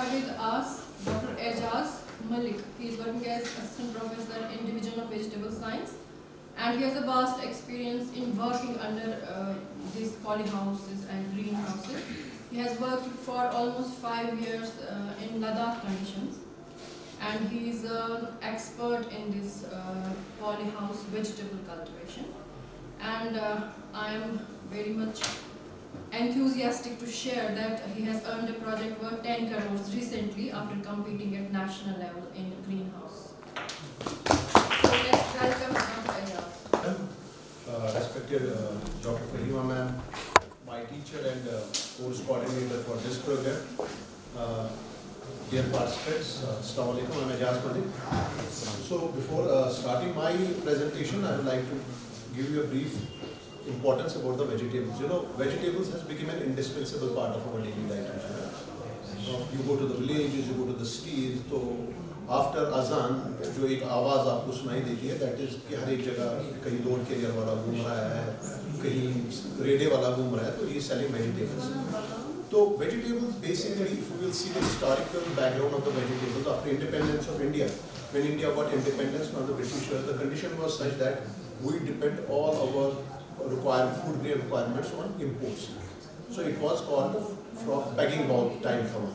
have with us Dr. Aijaz Malik. He is working as assistant professor in Division of Vegetable Science, and he has a vast experience in working under these polyhouses and greenhouses. He has worked for almost 5 years in Ladakh conditions, and he is an expert in this polyhouse vegetable cultivation. And I am very much enthusiastic to share that he has earned a project worth 10 crores recently after competing at national level in greenhouse. So let's welcome Dr. Aijaz. Respected Dr. Fahima ma'am, my teacher and course coordinator for this program. Dear participants, Assalamu alaikum, I'm Aijaz Malik. So before starting my presentation, I would like to give you a brief importance about the vegetables. You know, vegetables has become an indispensable part of our daily diet. You go to the villages, you go to the cities, so after azan जो एक आवाज़ आपको सुनाई देती है, that is कि हर एक जगह कहीं दौड़ कैरियर वाला घूम रहा है, कहीं रेडे वाला घूम रहा है, तो he is selling vegetables. So vegetables basically, if you will see the historical background of the vegetables after independence of India, when India got independence from the Britishers, the condition was such that we depend all our food grain requirements on imports. So it was called from begging bowl time from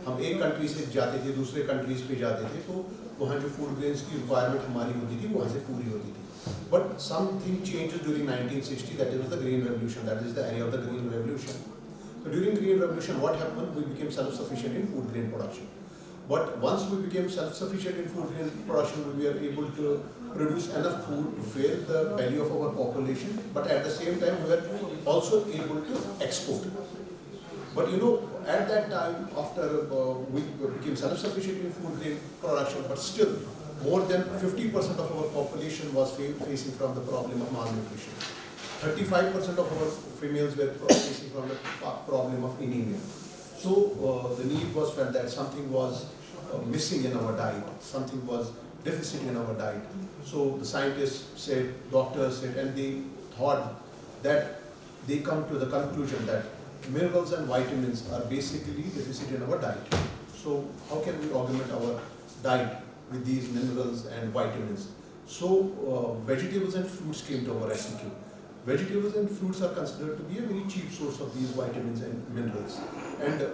हम एक country से जाते थे दूसरे countries पे जाते थे तो वहाँ जो फूड ग्रेन्स की रिक्वायरमेंट हमारी होती थी वहाँ से पूरी होती थी. But something changes during 1960, that is the Green Revolution, that is the area of the Green Revolution. So during Green Revolution, what happened? We became self-sufficient in food grain production. But once we became self-sufficient in food grain production, we were able to produce enough food to fill the belly of our population, but at the same time we were also able to export. But you know, at that time, after we became self-sufficient in food grain production, but still more than 50% of our population was facing from the problem of malnutrition. 35% of our females were facing from the problem of anemia. So the need was felt that something was missing in our diet, something was deficit in our diet. So the scientists said, doctors said, and they thought that they come to the conclusion that minerals and vitamins are basically deficit in our diet. So how can we augment our diet with these minerals and vitamins? So vegetables and fruits came to our rescue. Vegetables and fruits are considered to be a very cheap source of these vitamins and minerals. And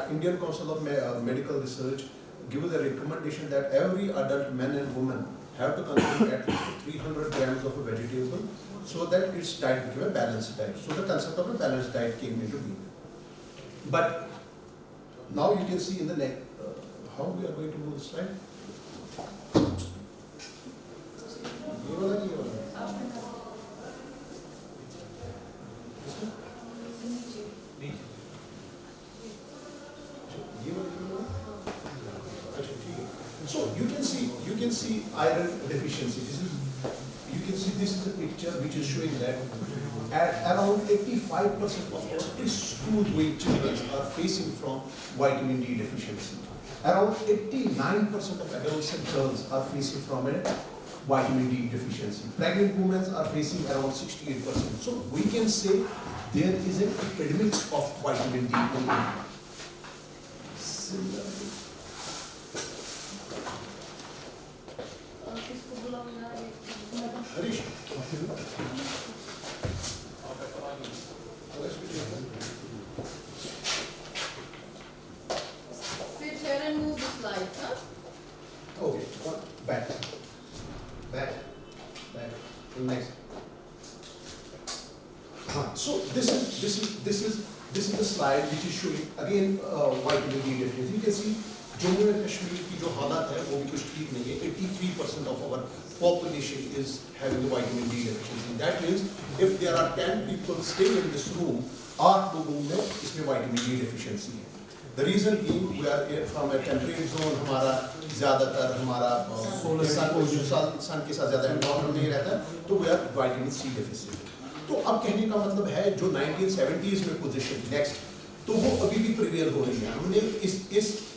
Indian Council of Medical Research gives a recommendation that every adult man and woman have to consume at least 300 grams of a vegetable so that its diet became a balanced diet. So the concept of a balanced diet came into being. But now you can see in the next, how we are going to move the slide. So you can see iron deficiency. This is a picture which is showing that at around 85% of our preschool weight children are facing from vitamin D deficiency. Around 89% of adolescent girls are facing from a vitamin D deficiency. Pregnant women are facing around 68%. So we can say there is an epidemic of vitamin D in India. Similarly, Harish. Sit here and move the slide, huh? Okay, back. Next. So this is the slide which is showing again vitamin D deficiency. You can see Jammu and Kashmir की जो हालत है वो भी कुछ ठीक नहीं है. 83% of our population is having the vitamin D deficiency. That means if there are 10 people staying in this room, 8 लोगों में इसमें vitamin D deficiency है. The reason being we are from a temperate zone, हमारा ज़्यादातर हमारा सन के साथ ज़्यादा एनवायरमेंट नहीं रहता, तो we are vitamin C deficient. तो अब कहने का मतलब है जो 1970s में पोजीशन नेक्स्ट तो वो अभी भी प्रिवेल हो रही है. हमने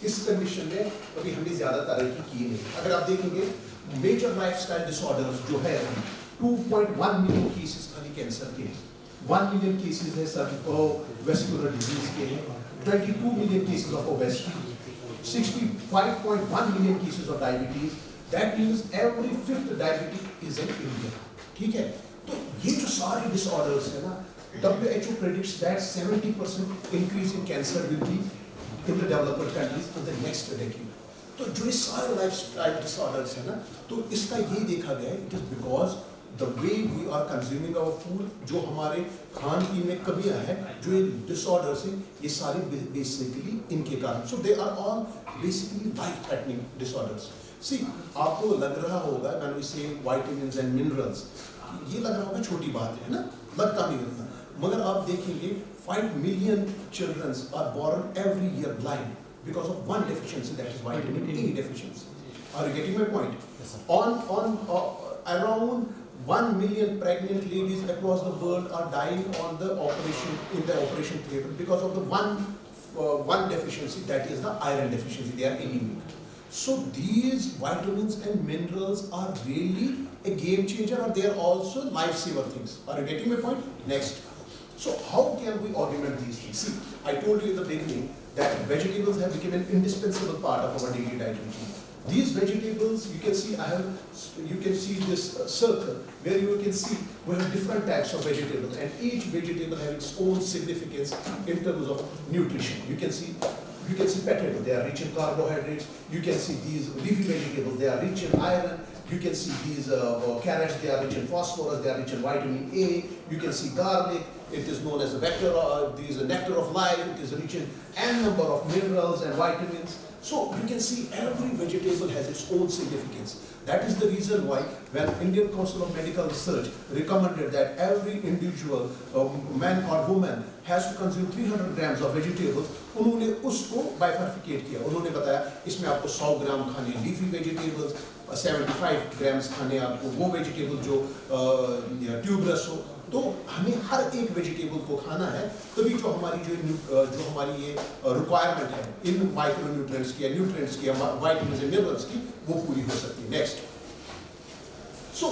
इस कंडीशन में अभी हमने ज़्यादा तरक्की की नहीं. अगर आप देखेंगे मेजर लाइफस्टाइल डिसऑर्डर्स जो है अभी 2.1 मिलियन केसेस खाली कैंसर के हैं, 1 मिलियन केसेस है सर्विकल वेस्कुलर डिजीज के हैं, 22 million cases of obesity, 65.1 million cases of diabetes. That means every 5th diabetic is in India. ठीक है? तो ये जो सारे disorders है ना, WHO predicts that 70% increase in cancer will be in the developed countries in the next decade. तो जो ये सारे lifestyle disorders है ना, तो इसका ये देखा गया है, it is because the way we are consuming our food, जो हमारे खान पीन में कमियां है, जो ये disorders हैं, ये सारे basically इनके कारण. So they are all basically life-threatening disorders. See, आपको लग रहा होगा when we say vitamins and minerals, ये लग रहा होगा छोटी बात है ना, लगता नहीं उतना, मगर आप देखेंगे 5 million children are born every year blind because of one deficiency, that is vitamin A deficiency. Are you getting my point? Yes, sir. Around 1 million pregnant ladies across the world are dying on the operation in the operation theatre because of the one deficiency, that is the iron deficiency. They are anemic. So these vitamins and minerals are really a game changer, or they are also lifesaver things. Are you getting my point? Next. So how can we augment these things? See, I told you in the beginning that vegetables have become an indispensable part of our daily diet routine. These vegetables, you can see, you can see this circle where you can see we have different types of vegetables, and each vegetable has its own significance in terms of nutrition. You can see potato, they are rich in carbohydrates. You can see these leafy vegetables, they are rich in iron. You can see these carrots, they are rich in phosphorus, they are rich in vitamin A. You can see garlic, it is known as a vector, these are nectar of life, it is rich in n number of minerals and vitamins. So you can see every vegetable has its own significance. That is the reason why when Indian Council of Medical Research recommended that every individual, man or woman, has to consume 300 grams of vegetables, उन्होंने उसको bifurcate किया. उन्होंने बताया इसमें आपको 100 ग्राम खाने leafy vegetables, 75 grams खाने आपको वो vegetable जो tuberous हो. तो हमें हर एक वेजिटेबल को खाना है, तभी जो हमारी ये रिक्वायरमेंट है इन माइक्रोन्यूट्रिएंट्स की, न्यूट्रिएंट्स की, विटामिन्स एंड मिनरल्स की, वो पूरी हो सकती है. Next. So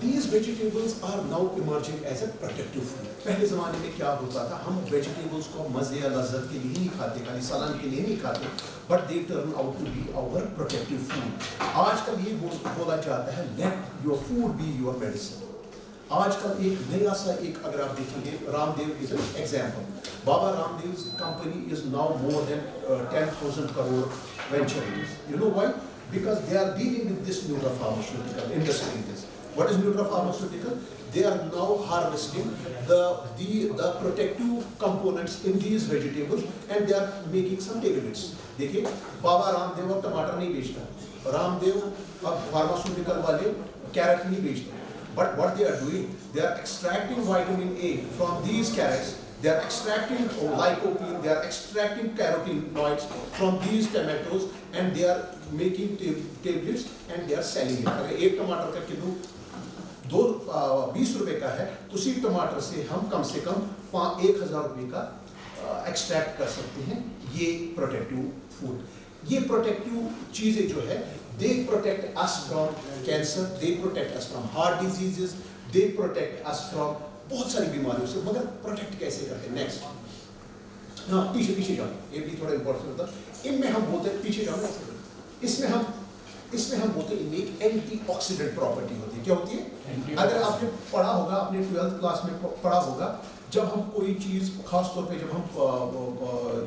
these vegetables are now emerging as a protective food. पहले ज़माने में क्या होता था, हम वेजिटेबल्स को मज़े या लज्जत के लिए नहीं खाते, खाली सलाद के लिए नहीं खाते, but they turn out to be our protective food. आजकल ये बोला जाता है let your food be your medicine. आजकल एक नया सा अगर आप देखेंगे, Ramdev is an example. Baba Ramdev company is now more than 10,000 crore venture it is. You know why? Because they are dealing with this nutrapharmaceutical industry. What is nutrapharmaceutical? They are now harvesting the protective components in these vegetables and they are making some derivatives. देखिए, बाबा रामदेव अब टमाटर नहीं बेचता, रामदेव अब pharmaceutical वाले carat नहीं बेचते. But what they are doing, they are extracting vitamin A from these carrots, they are extracting lycopene, they are extracting carotenoids from these tomatoes and they are making tablets and they are selling it. अगर एक टमाटर का kilo 20 रुपए का है, तो उसी टमाटर से हम कम से कम 1,000 रुपए का एक्सट्रैक्ट कर सकते हैं. ये प्रोटेक्टिव फूड, ये प्रोटेक्टिव चीजें जो है, they protect us from cancer, they protect us from heart diseases, they protect us from बहुत सारी बीमारियों से. मगर प्रोटेक्ट कैसे करते हैं? नेक्स्ट. हाँ, पीछे जाओ, ये भी थोड़ा इंपॉर्टेंट होता है. इनमें हम बोलते हैं, पीछे जाओ, इसमें हम बोलते हैं इनमें एक एंटीऑक्सीडेंट प्रॉपर्टी होती है. क्या होती है? अगर आपने पढ़ा होगा, अपने 12th क्लास में पढ़ा होगा, जब हम कोई चीज़, खास तौर पे जब हम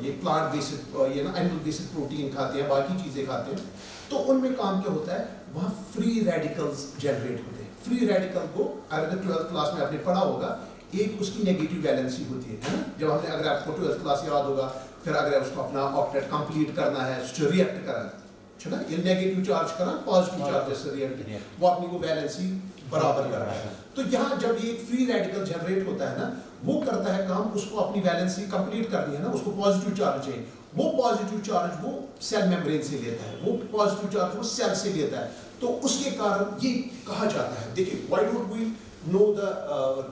ये प्लांट बेस्ड, ये ना एनिमल बेस्ड प्रोटीन खाते हैं, बाकी चीज़ें खाते हैं, तो उनमें काम क्या होता है, वहाँ फ्री रेडिकल्स जनरेट होते हैं. फ्री रेडिकल को अगर 12th क्लास में आपने पढ़ा होगा, एक उसकी नेगेटिव वैलेंसी होती है ना. जब हमने, अगर आपको 12th क्लास याद होगा, फिर अगर उसको अपना ऑक्टेट कंप्लीट करना है, उसको रिएक्ट करना है, ना, ये नेगेटिव चार्ज करा पॉजिटिव चार्ज से रिएक्ट, वो अपनी को वैलेंसी बराबर कर रहा है. तो यहाँ जब ये फ्री रेडिकल जनरेट होता है ना, वो करता है काम, उसको अपनी वैलेंसी कंप्लीट करनी है ना, उसको पॉजिटिव चार्ज चाहिए. वो पॉजिटिव चार्ज वो सेल मेम्ब्रेन से लेता है, वो पॉजिटिव चार्ज वो सेल से लेता है. तो उसके कारण ये कहा जाता है, देखिए, why don't we know the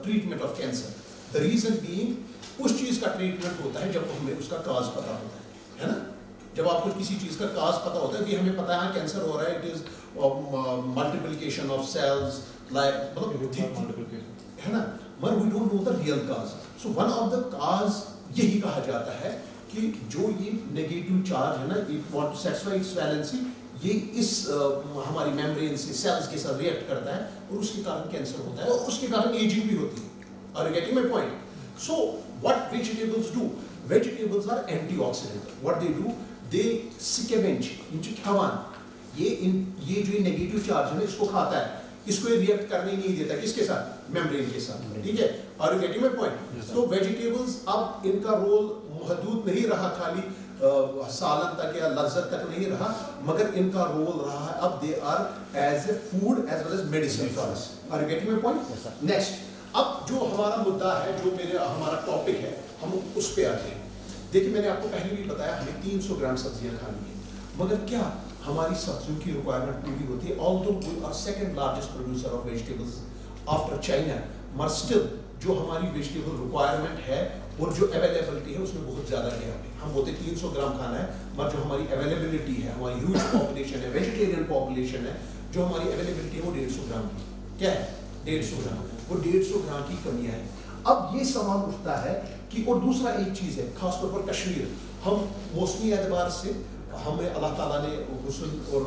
treatment of cancer? The reason being, उस चीज का ट्रीटमेंट होता है जब हमें उसका काज पता होता है ना. जब आपको किसी चीज का काज पता होता है कि हमें पता है कैंसर हो रहा है, it is multiplication of cells, like है ना, मगर we don't know the real cause. So one of the cause यही कहा जाता है कि जो ये नेगेटिव चार्ज है ना, it want to satisfy its valency, ये इस हमारी मेम्ब्रेन से सेल्स के साथ रिएक्ट करता है और उसके कारण कैंसर होता है और उसके कारण एजिंग भी होती है। Are you getting my point? So what vegetables do, vegetables are antioxidant, what they do, they scavenge इनचे खवान, ये जो नेगेटिव चार्ज है ना इसको खाता है, इसको ये रिएक्ट करने नहीं देता, किसके साथ? मेम्ब्रेन के साथ, ठीक है? Are you getting my point? तो वेजिटेबल्स अब इनका रोल महदूद नहीं रहा खाली सालन तक या लज्जत तक नहीं रहा, मगर इनका रोल रहा है अब they are as a food as well as medicine for us. Are you getting my point? Next, अब जो हमारा मुद्दा है, जो हमारा टॉपिक है, हम उस पे आते हैं। देखिए मैंने आपको पहले भी बताया हमें 300 ग्राम सब्जियां खानी है, मगर क्या हमारी सब्जियों की रिक्वायरमेंट पूरी होती है? Although we are second largest producer of vegetables after China, मगर स्टिल जो हमारी वेजिटेबल रिक्वायरमेंट है और जो अवेलेबिलिटी है उसमें बहुत ज़्यादा गैप है। हम बोलते 300 ग्राम खाना है, मगर जो हमारी अवेलेबिलिटी है, हमारी ह्यूज पॉपुलेशन है, वेजिटेरियन पॉपुलेशन है, जो हमारी अवेलेबिलिटी है वो 150 ग्राम की। क्या है? 150 ग्राम। वो 150 ग्राम की कमियाँ हैं। अब ये सवाल उठता है कि, और दूसरा एक चीज़ है, खासतौर पर कश्मीर, हम मौसमी एतबार से हमें अल्लाह ताला ने हुस्न और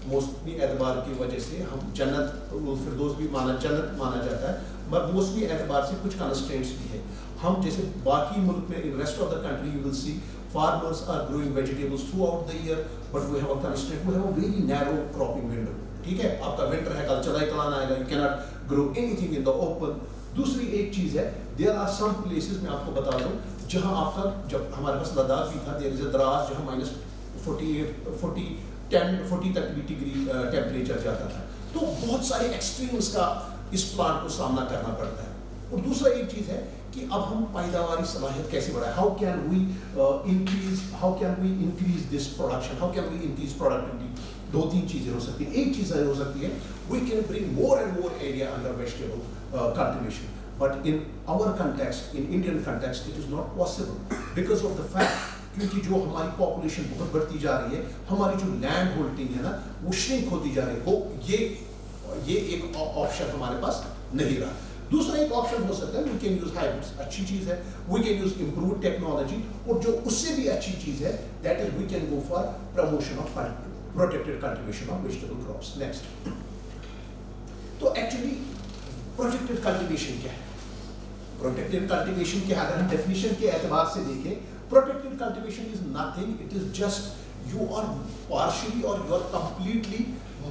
मौसमी एतबार की वजह से हम जन्नत फिरदौस भी जन्नत माना जाता है, मगर मौसमी एतबार से कुछ कंस्ट्रेंट्स भी है। हम जैसे बाकी मुल्क में in rest of the country you will see farmers are growing vegetables throughout the year, but we have a constraint, we have a very narrow cropping window. ठीक है, आपका विंटर है, कल चलाई कलान आएगा, you can not grow anything in the open. दूसरी एक चीज़ है, देयर आर सम प्लेसेस, मैं आपको बता दूं, जहां आपका, जब हमारे पास लद्दाख भी था, देयर इज अ द्रास जहां -40 तक भी डिग्री टेम्परेचर जाता था। तो बहुत सारे एक्सट्रीम्स का इस प्लांट को सामना करना पड़ता है। और दूसरा एक चीज़ है कि अब हम पैदावारी सलाहियत कैसे बढ़ाएं, how can we increase this production, how can we increase productivity. दो तीन चीज़ें हो सकती है। एक चीज़ हो सकती है, we can bring more and more area under vegetable cultivation, but in our context, in Indian context, it is not possible because of the fact, क्योंकि जो हमारी पॉपुलेशन बहुत बढ़ती जा रही है, हमारी जो लैंड होल्डिंग है ना वो श्रिंक होती जा रही है, वो ये एक ऑप्शन हमारे पास नहीं रहा। दूसरा एक ऑप्शन हो सकता है, वी कैन यूज हाइब्रिड्स, अच्छी चीज़ है, we can use improve technology, और जो उससे भी अच्छी चीज़ है that is we can go for promotion of protected cultivation of vegetable crops. Next, तो एक्चुअली प्रोटेक्टेड कल्टिवेशन क्या है? प्रोटेक्टेड कल्टिवेशन के अगर हम डेफिनेशन के एतबार से देखें, protected cultivation is nothing, it is just you are partially और यू आर कंप्लीटली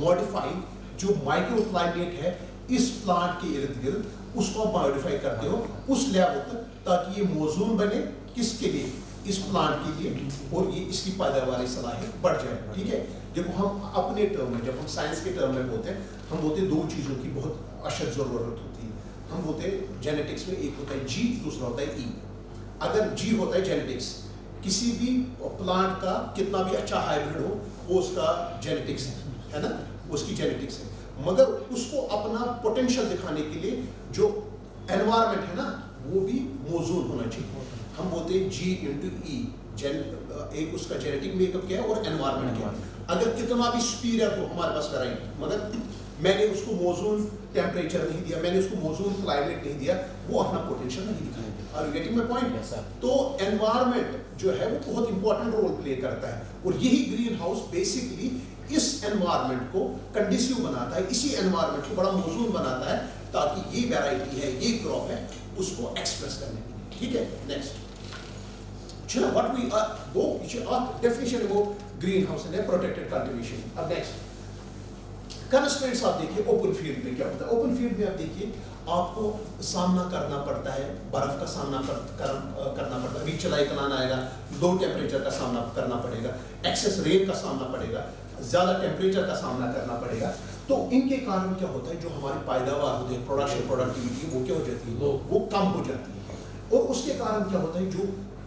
मॉडिफाइंग जो माइक्रो क्लाइमेट है इस प्लांट के इर्द गिर्द, उसको आप मॉडिफाई करते हो उस लेवल तक ताकि ये मौजूद बने, किसके लिए? इस प्लांट के लिए, और ये इसकी पैदावारी सलाहियत बढ़ जाए। ठीक है, देखो हम अपने टर्म में, जब हम साइंस के टर्म में बोलते हैं, हम बोलते हैं दो चीज़ों की बहुत अशद ज़रूरत होती है। हम बोलते हैं जेनेटिक्स में, एक होता है जी, दूसरा होता है ई। अगर जी होता है जेनेटिक्स, किसी भी प्लांट का कितना भी अच्छा हाइब्रिड हो वो उसका जेनेटिक्स है ना, उसकी जेनेटिक्स है, मगर उसको अपना पोटेंशियल दिखाने के लिए जो एनवायरनमेंट है ना वो भी मौजूद होना चाहिए। हम बोलते हैं जी इंटू ई, एक उसका जेनेटिक मेकअप क्या है और एनवायरनमेंट क्या है। अगर कितना भी सुपीरियर हो हमारे पास वैरायटी, मगर मैंने उसको मौजूद टेम्परेचर नहीं दिया, मैंने उसको मौजूद क्लाइमेट नहीं दिया, वो अपना पोटेंशियल नहीं दिखाएंगे। Are you getting my point? तो एनवायरनमेंट जो है वो बहुत इंपॉर्टेंट रोल प्ले करता है, और यही ग्रीन हाउस बेसिकली इस एनवायरनमेंट को कंडीसिव बनाता है, इसी एनवायरनमेंट को बड़ा मौजूद बनाता है ताकि ये वैरायटी है, ये क्रॉप है, उसको एक्सप्रेस करने के लिए। ठीक है, नेक्स्ट, चलो what we are go definition वो greenhouse and protected cultivation. अब नेक्स्ट कंस्ट्रेंट्स आप देखिए, ओपन फील्ड में क्या होता है। ओपन फील्ड में आप देखिए आपको सामना करना पड़ता है, बर्फ का सामना करना पड़ता है, बीच चलाई कलान आएगा, लो टेम्परेचर का सामना करना पड़ेगा, एक्सेस रेन का सामना पड़ेगा, ज़्यादा टेम्परेचर का सामना करना पड़ेगा। तो इनके कारण क्या होता है, जो हमारी पैदावार होती है, प्रोडक्टिविटी वो क्या हो जाती है, वो कम हो जाती है, और उसके कारण क्या होता है, जो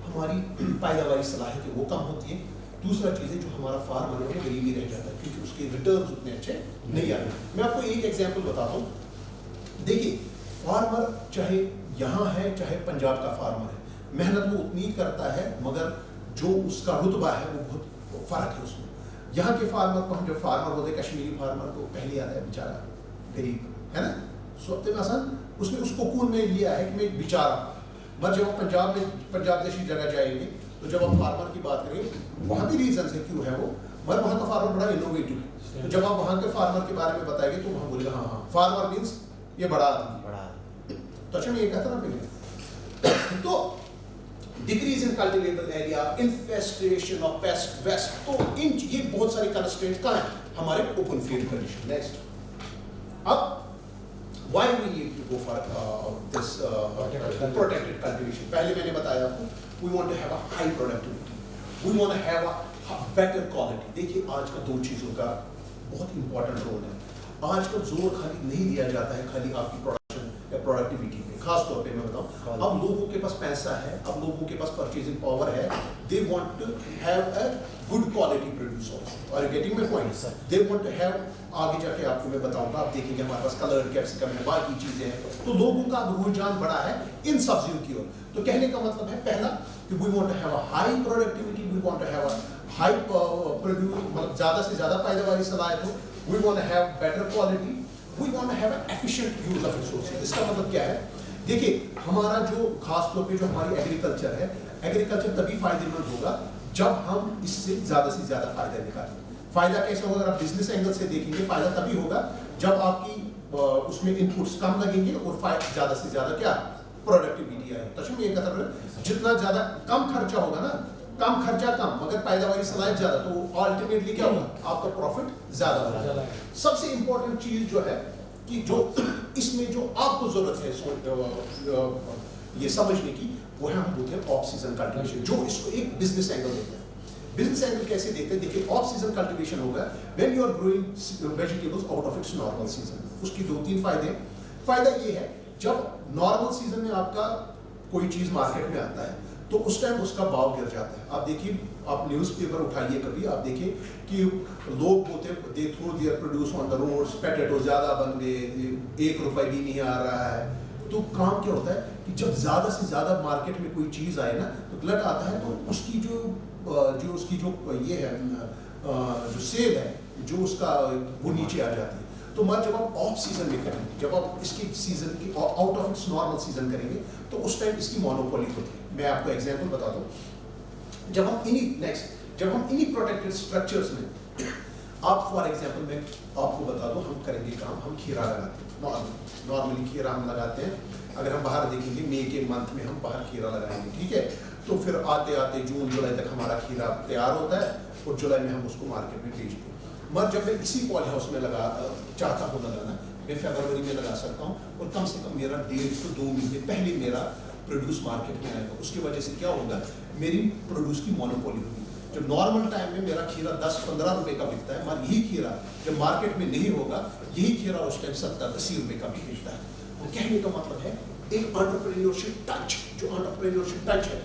हमारी पैदावारी सलाहियत है वो कम होती है। दूसरा चीज़ है, जो हमारा फार्मर है वो गरीबी रह जाता है क्योंकि उसके रिटर्न्स उतने अच्छे नहीं आते। मैं आपको एक एग्जांपल बताता हूँ। देखिए, फार्मर चाहे यहाँ है चाहे पंजाब का फार्मर है, मेहनत वो उतनी ही करता है, मगर जो उसका रुतबा है वो बहुत फ़र्क है उसमें। यहाँ के फार्मर को हम जब फार्मर होते, कश्मीरी फार्मर को पहले आता है बेचारा गरीब, है ना, सोते में आसान, उसने उसको कून में लिया है कि मैं बेचारा। मगर जब पंजाब जैसी जगह जाएंगे तो जब आप फार्मर की बात करें वहाँ भी रीजन है क्यों है वो, मगर वहाँ का फार्मर बड़ा इनोवेटिव है। तो जब आप वहाँ के फार्मर के बारे में बताएंगे तो वहाँ बोलेगा हाँ हाँ फार्मर मीन्स ये बड़ा आदमी। तो अच्छा मैं ये कहता ना पहले तो decrease in cultivable area, infestation of pest waste, तो इन ये बहुत सारे कंस्ट्रेंट कहाँ हैं हमारे ओपन फील्ड कंडीशन। नेक्स्ट, अब why we need to go for this protected cultivation? पहले मैंने बताया आपको we want to have a high productivity, we want to have a better quality। देखिए आज का दो चीज़ों का बहुत इंपॉर्टेंट रोल है। आज का जोर खाली नहीं दिया जाता है खाली आपकी प्रोडक्शन या प्रोडक्टिविटी पे, खास तौर पे मैं बताऊँ अब लोगों के पास पैसा है, अब लोगों के पास परचेजिंग पावर है, they want to have a good quality produce also. Are you getting my point? They want to have, आगे जाके आपको मैं बताऊंगा, आप देखेंगे हमारे पास कलर कैप्सिकम है, बाकी चीजें हैं, तो लोगों का रुझान बढ़ा है इन सब्जियों की ओर। तो कहने का मतलब है पहला कि we want to have a high productivity, we want to have a high produce, मतलब ज्यादा से ज्यादा पैदावारी सलाहियत हो, we want to have better quality, we want to have an efficient use of resources. इसका मतलब क्या है? देखिए हमारा जो खास तौर पे जो हमारी एग्रीकल्चर है, एग्रीकल्चर तभी फायदेमंद होगा जब हम इससे ज्यादा फायदा निकालें। फायदा कैसे होगा? अगर आप बिजनेस एंगल से देखेंगे फायदा तभी होगा जब आपकी उसमें इनपुट्स कम लगेंगे और ज्यादा से ज्यादा क्या प्रोडक्टिविटी आएगी। तो ये कहता जितना ज्यादा कम खर्चा होगा ना, कम खर्चा कम मगर पैदावारी सलाहियत ज्यादा, तो अल्टीमेटली क्या होगा? आपका प्रॉफिट ज्यादा होगा। सबसे इंपॉर्टेंट चीज जो है कि जो इसमें जो आपको जरूरत है ये समझने की, वो है हम बोलते हैं ऑफ सीजन कल्टीवेशन, जो इसको एक बिजनेस एंगल देते हैं। बिजनेस एंगल कैसे देखते हैं? देखिए ऑफ सीजन कल्टीवेशन होगा when you are growing vegetables out of its normal season. उसकी दो तीन फायदे हैं। फायदा ये है जब नॉर्मल सीजन में आपका कोई चीज मार्केट में आता है तो उस टाइम उसका भाव गिर जाता है। आप देखिए, आप न्यूज़पेपर उठाइए कभी, आप देखिए कि लोग बोलते हैं they throw their produce on the roads, potato ज्यादा बन गए, 1 रुपए भी नहीं आ रहा है। तो काम क्या होता है कि जब ज्यादा से ज्यादा मार्केट में कोई चीज आए ना तो गलत आता है, तो उसकी उसकी जो ये है जो सेल है जो उसका वो नीचे आ जाती है। तो मगर जब आप ऑफ सीजन में करेंगे, जब आप इसकी सीजन की out of its normal season करेंगे तो उस टाइम इसकी मोनोपोली होती है। मैं आपको एग्जांपल बता दूं, जब हम इन्हीं प्रोटेक्टेड स्ट्रक्चर्स में, आप फॉर एग्जांपल मैं आपको बता दूं, हम करेंगे काम, हम खीरा लगाते हैं, नॉर्मली खीरा हम लगाते हैं। अगर हम बाहर देखेंगे मई के मंथ में हम बाहर खीरा लगाएंगे, ठीक है, तो फिर आते आते जून जुलाई तक हमारा खीरा तैयार होता है और जुलाई में हम उसको मार्केट में बेचते हैं। मगर जब मैं इसी पॉली हाउस में चाहता हूँ लगाना, मैं फरवरी में लगा सकता हूँ और कम से कम मेरा 1.5 से 2 महीने पहले मेरा प्रोड्यूस मार्केट में आएगा। उसकी वजह से क्या होगा, मेरी प्रोड्यूस की मोनोपोली होगी। जब नॉर्मल टाइम में मेरा खीरा 10-15 रुपए का बिकता है, मगर यही खीरा जब मार्केट में नहीं होगा, यही खीरा उस टाइम 70-80 रुपए का भी बिकता है। तो कहने का मतलब है एक एंटरप्रेन्योरशिप टच, जो एंटरप्रेन्योरशिप टच है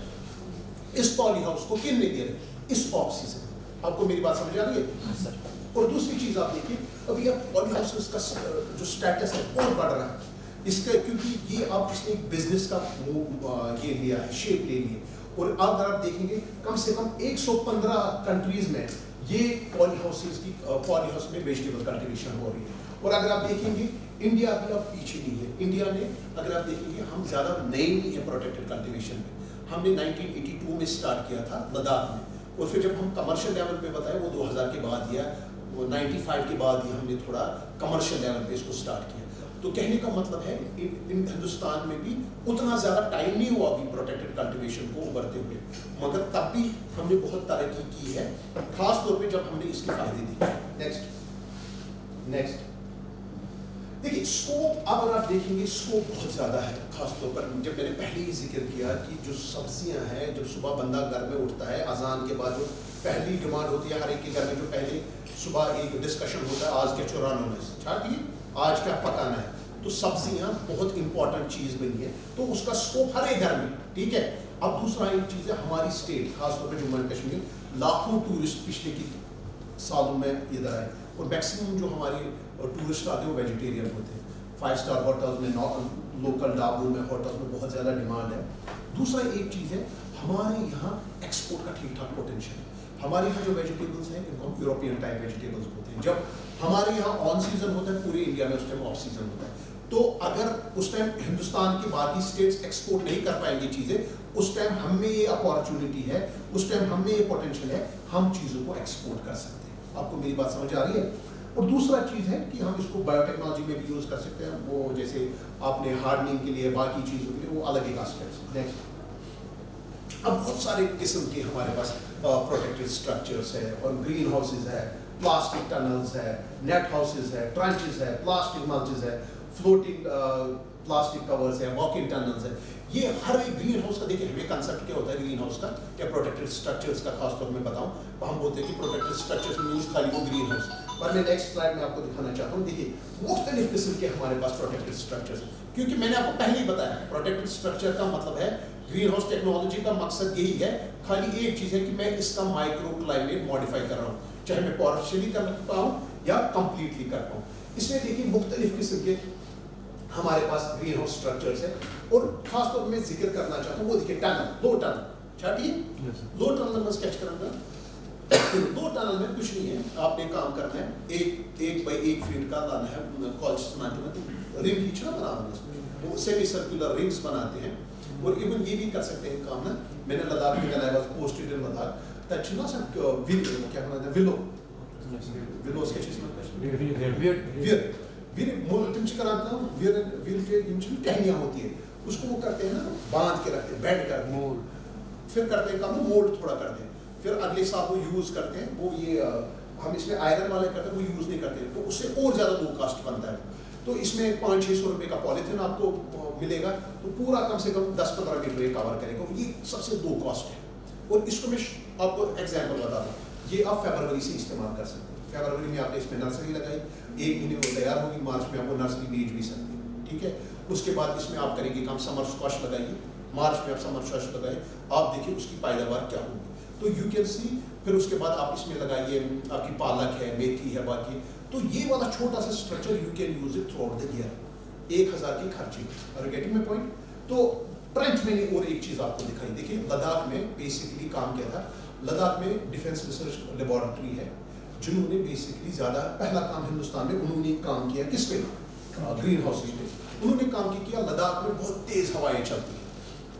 इस पॉली हाउस को किन नहीं दे रहे, इस ऑफ सीजन। आपको मेरी बात समझ आ रही है? और दूसरी चीज आप देखिए, अभी आप पॉली हाउस का जो स्टेटस है और बढ़ रहा है इसका, क्योंकि ये आप इसने एक बिजनेस का ये लिया है, शेप ले ली है। और अगर आप देखेंगे कम से कम 115 कंट्रीज में ये पॉली हाउस में वेजिटेबल कल्टीवेशन हो रही है। और अगर आप देखेंगे इंडिया भी अब पीछे नहीं है। इंडिया ने अगर आप देखेंगे हम ज्यादा नए नहीं है प्रोटेक्टेड कल्टीवेशन में। हमने 1982 में स्टार्ट किया था लद्दाख में, और फिर जब हम कमर्शियल लेवल पे बताए वो 2000 के बाद या वो 95 के बाद ही हमने थोड़ा कमर्शियल लेवल पे इसको स्टार्ट किया। तो कहने का मतलब है इन हिंदुस्तान में भी उतना ज़्यादा टाइम नहीं हुआ अभी प्रोटेक्टेड कल्टीवेशन को उभरते हुए, मगर तब भी हमने बहुत तरक्की की है, खास तौर पे जब हमने इसके फायदे देखे। नेक्स्ट देखिए स्कोप, अगर आप देखेंगे स्कोप बहुत ज़्यादा है। खास तौर पर जब मैंने पहले ही जिक्र किया कि जो सब्जियां हैं, जब सुबह बंदा घर में उठता है अजान के बाद जो पहली डिमांड होती है हर एक के घर में, जो पहले सुबह एक डिस्कशन होता है आज क्या चुराना है, छाटिए आज क्या पकाना है, तो सब्जियां बहुत इंपॉर्टेंट चीज़ बनी है, तो उसका स्कोप हर एक घर में, ठीक है। अब दूसरा एक चीज़ है, हमारी स्टेट खासतौर पर जम्मू एंड कश्मीर, लाखों टूरिस्ट पिछले की सालों में इधर आए, और मैक्सिमम जो हमारे टूरिस्ट आते हैं वो वेजिटेरियन होते हैं। 5 स्टार होटल्स में, लोकल ढाबों में, होटल्स में बहुत ज़्यादा डिमांड है। दूसरा एक चीज़ है, हमारे यहाँ एक्सपोर्ट का ठीक ठाक पोटेंशियल है। हमारे यहाँ जो वेजिटेबल्स हैं इनको हम यूरोपियन टाइप वेजिटेबल्स होते हैं। जब हमारे यहाँ ऑन सीजन होता है पूरे इंडिया में, उस टाइम ऑफ सीजन होता है। तो अगर उस टाइम हिंदुस्तान की बाकी स्टेट्स एक्सपोर्ट नहीं कर पाएंगी चीज़ें, उस टाइम हम में ये अपॉर्चुनिटी है, उस टाइम हम में ये पोटेंशियल है, हम चीज़ों को एक्सपोर्ट कर सकते हैं। आपको मेरी बात समझ आ रही है? और दूसरा चीज़ है कि हम इसको बायोटेक्नोलॉजी में भी यूज़ कर सकते हैं, वो जैसे आपने हार्डनिंग के लिए, बाकी चीज़ों के लिए, वो अलग एक आस्पेक्ट है। नेक्स्ट, अब बहुत सारे किस्म के हमारे पास प्रोटेक्टेड स्ट्रक्चर्स है, और ग्रीन हाउसेज है, प्लास्टिक टनल्स है, नेट हाउसेज है, ट्रंचेस है, प्लास्टिक मल्चेस है, फ्लोटिंग प्लास्टिक कवर्स है, वॉक इन टनल्स है। ये हर एक ग्रीन हाउस का, देखिए हमें कंसेप्ट क्या होता है ग्रीन हाउस का या प्रोटेक्टेड स्ट्रक्चर्स का, खासतौर में बताऊं, हम बोलते हैं कि प्रोटेक्टेड स्ट्रक्चर्स मीन्स खाली वो ग्रीन हाउस। पर मैं नेक्स्ट स्लाइड में आपको दिखाना चाहता हूँ। देखिए मुख्तलिफ किस्म के हमारे पास प्रोटेक्टेड स्ट्रक्चर्स, क्योंकि मैंने आपको पहले ही बताया प्रोटेक्टेड स्ट्रक्चर का मतलब है, ग्रीन हाउस टेक्नोलॉजी का मकसद यही है, खाली एक चीज़ है कि मैं इसका माइक्रो क्लाइमेट मॉडिफाई कर रहा हूँ, चाहे मैं पार्शियली कर पाऊँ या कंप्लीटली कर पाऊँ। इसमें देखिए मुख्तलिफ किस्म के हमारे पास ग्रीन हाउस स्ट्रक्चर्स है, और खासतौर में जिक्र करना चाहता हूँ वो देखिए टनल, 2 टनल छाटिए, 2 टनल में स्केच करूँगा। 2 टनल में कुछ नहीं है, आपने काम करना है, एक बाई 1 फीट का लाना है, कॉलेज बनाते हैं तो रिंग खींचना बनाना, वो सेमी सर्कुलर रिंग्स बनाते हैं। और इवन ये भी कर सकते हैं काम ना, मैंने लद्दाख में when I was posted in Ladakh, that you know some क्या कहना है, विलो स्केचेस में वीर मोल तुम कराता हूँ, वीर के इनकी टहनियाँ होती है, उसको वो करते हैं ना, बांध के रखते हैं, बेंड कर मोल्ड, फिर करते हैं काम मोल्ड थोड़ा करते हैं, फिर अगले साल वो यूज़ करते हैं, वो ये हम इसमें आयरन वाले करते हैं, वो यूज़ नहीं करते, तो उससे और ज़्यादा लो कास्ट बनता है। तो इसमें 500-600 रुपये का पॉलीथिन आपको मिलेगा, तो पूरा कम से कम 10-15 मीटर ये कवर करेगा, ये सबसे लो कॉस्ट है। और इसको मैं आपको एग्जाम्पल बताता हूँ, ये आप फरवरी से इस्तेमाल कर सकते हैं। फरवरी में आपने इसमें नर्सरी लगाई, 1 महीने में तैयार होगी, मार्च में आपको नर्सरी बीज भी सकते हैं, ठीक है। उसके बाद इसमें आप करेंगे काम, समर स्क्वाश लगाइए, मार्च में आप समर स्क्वाश लगाइए, आप देखिए उसकी पैदावार क्या होगी, तो यू कैन सी। फिर उसके बाद आप इसमें लगाइए, आपकी पालक है, मेथी है, बाकी, तो ये वाला छोटा सा structure you can use it through out the year, 1000 की खर्ची। और गेटिंग माय पॉइंट। तो ट्रेंच मैंने और एक चीज़ आपको दिखाई, देखिए लद्दाख में बेसिकली काम क्या था, लद्दाख में डिफेंस रिसर्च लेबोरेटरी है, जिन्होंने बेसिकली ज़्यादा पहला काम हिंदुस्तान में उन्होंने काम किया, किस पे, ग्रीन हाउस पे उन्होंने काम किया। लद्दाख में बहुत तेज़ हवाएं चलती हैं,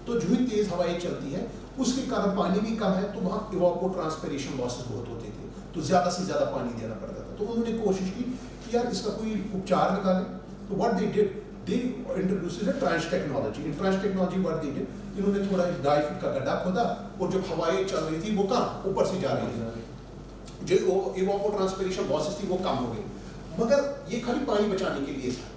तो जो ही तेज़ हवाएं चलती हैं उसके कारण पानी भी कम है, तो वहाँ इवापो ट्रांसपिरेशन लॉसेस बहुत होते थे, तो ज़्यादा से ज़्यादा पानी देना पड़ता था। तो उन्होंने कोशिश की कि यार इसका कोई उपचार निकालें, तो what they did, they introduce a trench technology. In trench technology what they did, इन्होंने थोड़ा 2.5 फीट का गड्ढा खोदा, और जब हवाएं चल रही थी वो कहाँ ऊपर से जा रही थी, जो इवापो ट्रांसपिरेशन लॉसेस थी वो कम हो गई। मगर ये खाली पानी बचाने के लिए था,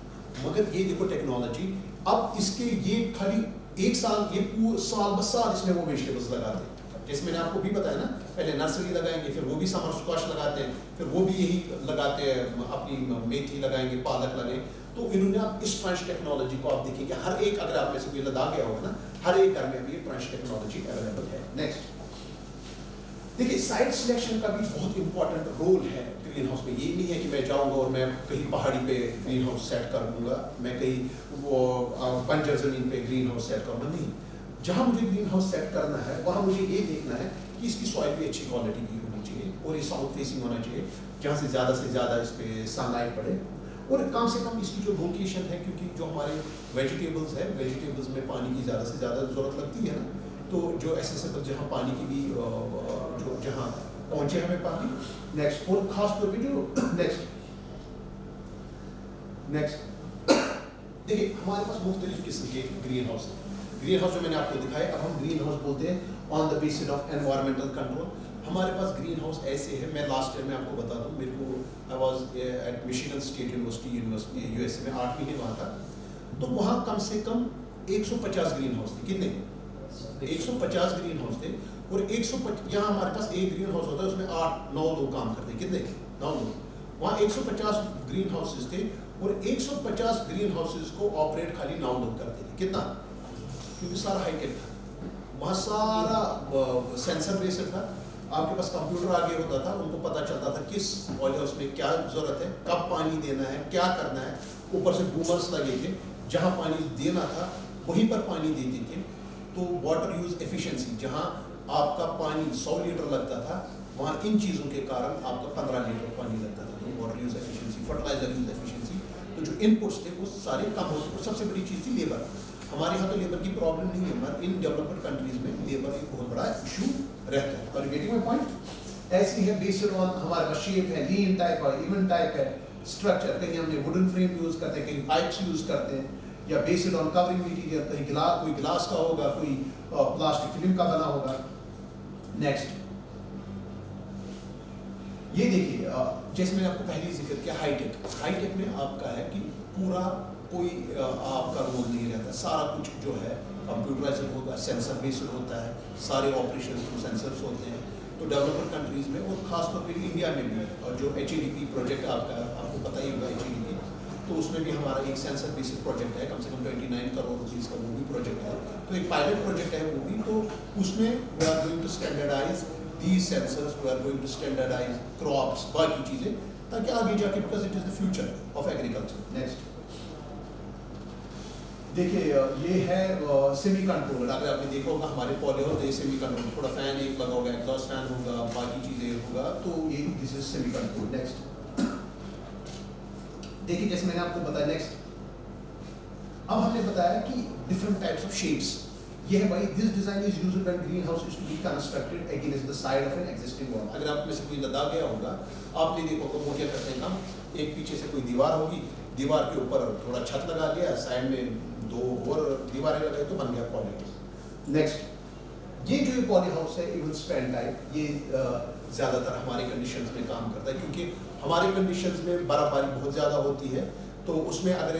मगर ये देखो टेक्नोलॉजी, अब इसके ये खाली 1 साल, ये पूरा साल बस साल इसमें वो वेजिटेबल्स लगाते हैं, जैसे मैंने आपको भी बताया ना, पहले नर्सरी लगाएंगे, फिर वो भी समर स्क्वाश लगाते हैं, फिर वो भी यही लगाते हैं, अपनी मेथी लगाएंगे, पालक लगाएंगे। तो इन्होंने आप इस ट्रेंच टेक्नोलॉजी को आप देखिए कि हर एक, अगर आप में से कोई लद्दाख गया होगा ना, हर एक घर में अभी ये ट्रेंच टेक्नोलॉजी अवेलेबल है। नेक्स्ट देखिए, साइट सिलेक्शन का भी बहुत इंपॉर्टेंट रोल है ग्रीन हाउस में। ये नहीं है कि मैं जाऊंगा और मैं कहीं पहाड़ी पे ग्रीन हाउस सेट कर दूंगा, मैं कहीं वो बंजर जमीन पे ग्रीन हाउस सेट करूंगा, नहीं। जहाँ मुझे ग्रीन हाउस सेट करना है वहाँ मुझे ये देखना है कि इसकी सॉइल भी अच्छी क्वालिटी की होनी चाहिए, और ये साउथ फेसिंग होना चाहिए, जहाँ से ज़्यादा इस पर सनलाइट पड़े, और कम से कम इसकी जो लोकेशन है, क्योंकि जो हमारे वेजिटेबल्स है, वेजिटेबल्स में पानी की ज़्यादा से ज़्यादा ज़रूरत लगती है ना, तो जो एसेसिबल, जहाँ पानी की भी जो जहाँ पहुँचे हमें पानी। नेक्स्ट, और खास तौर पे जो नेक्स्ट देखिए, हमारे पास मुख्तलिफ किस्म के ग्रीन हाउस है। ग्रीन हाउस जो मैंने आपको दिखाया, अब हम ग्रीन हाउस बोलते हैं on the basis of environmental control. हमारे पास ग्रीन हाउस ऐसे है, मैं लास्ट ईयर में आपको बता दूँ, मेरे को I was at Michigan state university USA में 8 महीने वहाँ था, तो वहाँ कम से कम 150 ग्रीन हाउस थे। कितने? 150 ग्रीन हाउस थे, और 150 यहाँ हमारे पास एक ग्रीन हाउस होता है, उसमें 8-9 लोग काम करते हैं। कितने? 9 लोग। वहाँ 150 ग्रीन हाउसेज थे, और 150 ग्रीन हाउसेज को ऑपरेट खाली 9 लोग करते थे। कितना? क्योंकि सारा हाईटेक था, वहाँ सारा सेंसर बेस्ड था, आपके पास कंप्यूटर आगे होता था, उनको पता चलता था किस ऑयल हाउस में क्या ज़रूरत है, कब पानी देना है, क्या करना है। ऊपर से बूमर्स लगे थे, जहाँ पानी देना था वहीं पर पानी देते थे। तो वाटर यूज एफिशिएंसी, जहाँ आपका पानी 100 लीटर लगता था, वहाँ इन चीज़ों के कारण आपका 15 लीटर पानी लगता था। तो water use efficiency, fertilizer use efficiency, तो जो इनपुट्स थे वो सारे कम होते। और सबसे बड़ी चीज़ थी लेबर। हमारे यहाँ तो लेबर की प्रॉब्लम नहीं है, मगर इन डेवलप्ड कंट्रीज में लेबर एक बहुत बड़ा इशू रहता है। और गेटिंग माय पॉइंट ऐसी है, बेस्ड ऑन हमारे पास शेप है, लीन टाइप है, इवन टाइप है, स्ट्रक्चर, कहीं हमने वुडन फ्रेम यूज करते हैं, कहीं पाइप्स यूज करते हैं, या बेस्ड ऑन कवरिंग मटेरियल, कहीं ग्लास, कोई ग्लास का होगा, कोई प्लास्टिक फिल्म का बना होगा। नेक्स्ट ये देखिए, जैसे मैंने आपको पहले ही जिक्र किया, हाईटेक में आपका है कि पूरा कोई आपका रोल नहीं रहता, सारा कुछ जो है कंप्यूटराइज्ड होगा, सेंसर बेस्ड होता है, सारे ऑपरेशन थ्रू सेंसर्स होते हैं। तो डेवलप्ड कंट्रीज में और खासतौर पर इंडिया में भी, और जो HADP प्रोजेक्ट आपको पता ही होगा HADP, तो उसमें भी हमारा एक सेंसर बेस्ड प्रोजेक्ट है, कम से कम 29 करोड़ रुपीज़ का वो भी प्रोजेक्ट है। तो एक पायलट प्रोजेक्ट है वो भी, तो उसमें we are going to standardize these sensors, we are going to standardize crops, बाकी चीजें, ताकि आगे जाके, because it is the future of agriculture. Next, देखिए ये है सेमी कंट्रोलर। अगर आपने देखा होगा हमारे पॉली हाउस, ये सेमी कंट्रोलर, थोड़ा फैन एक लगा होगा, एग्जॉस्ट फैन होगा, बाकी चीजें होगा, तो ये this is semi control. Next देखिए, जैसे मैंने आपको बताया, नेक्स्ट अब हमने बताया कि डिफरेंट टाइप्स ऑफ शेप्स। ये है भाई, this design is used when green house is to be constructed against the side of an existing wall. अगर आप में से कोई लद्दाख गया होगा, आपने देखा होगा वो क्या करते हैं काम, एक पीछे से कोई दीवार होगी, दीवार के ऊपर थोड़ा छत लगा लिया, साइड में 2 और दीवारें लगाई, तो बन गया पॉली हाउस। नेक्स्ट, ये जो पॉली हाउस है इवन स्पैन टाइप, ये ज़्यादातर हमारे कंडीशंस में काम करता है, क्योंकि हमारे कंडीशंस में बर्फबारी बहुत ज़्यादा होती है। तो उसमें अगर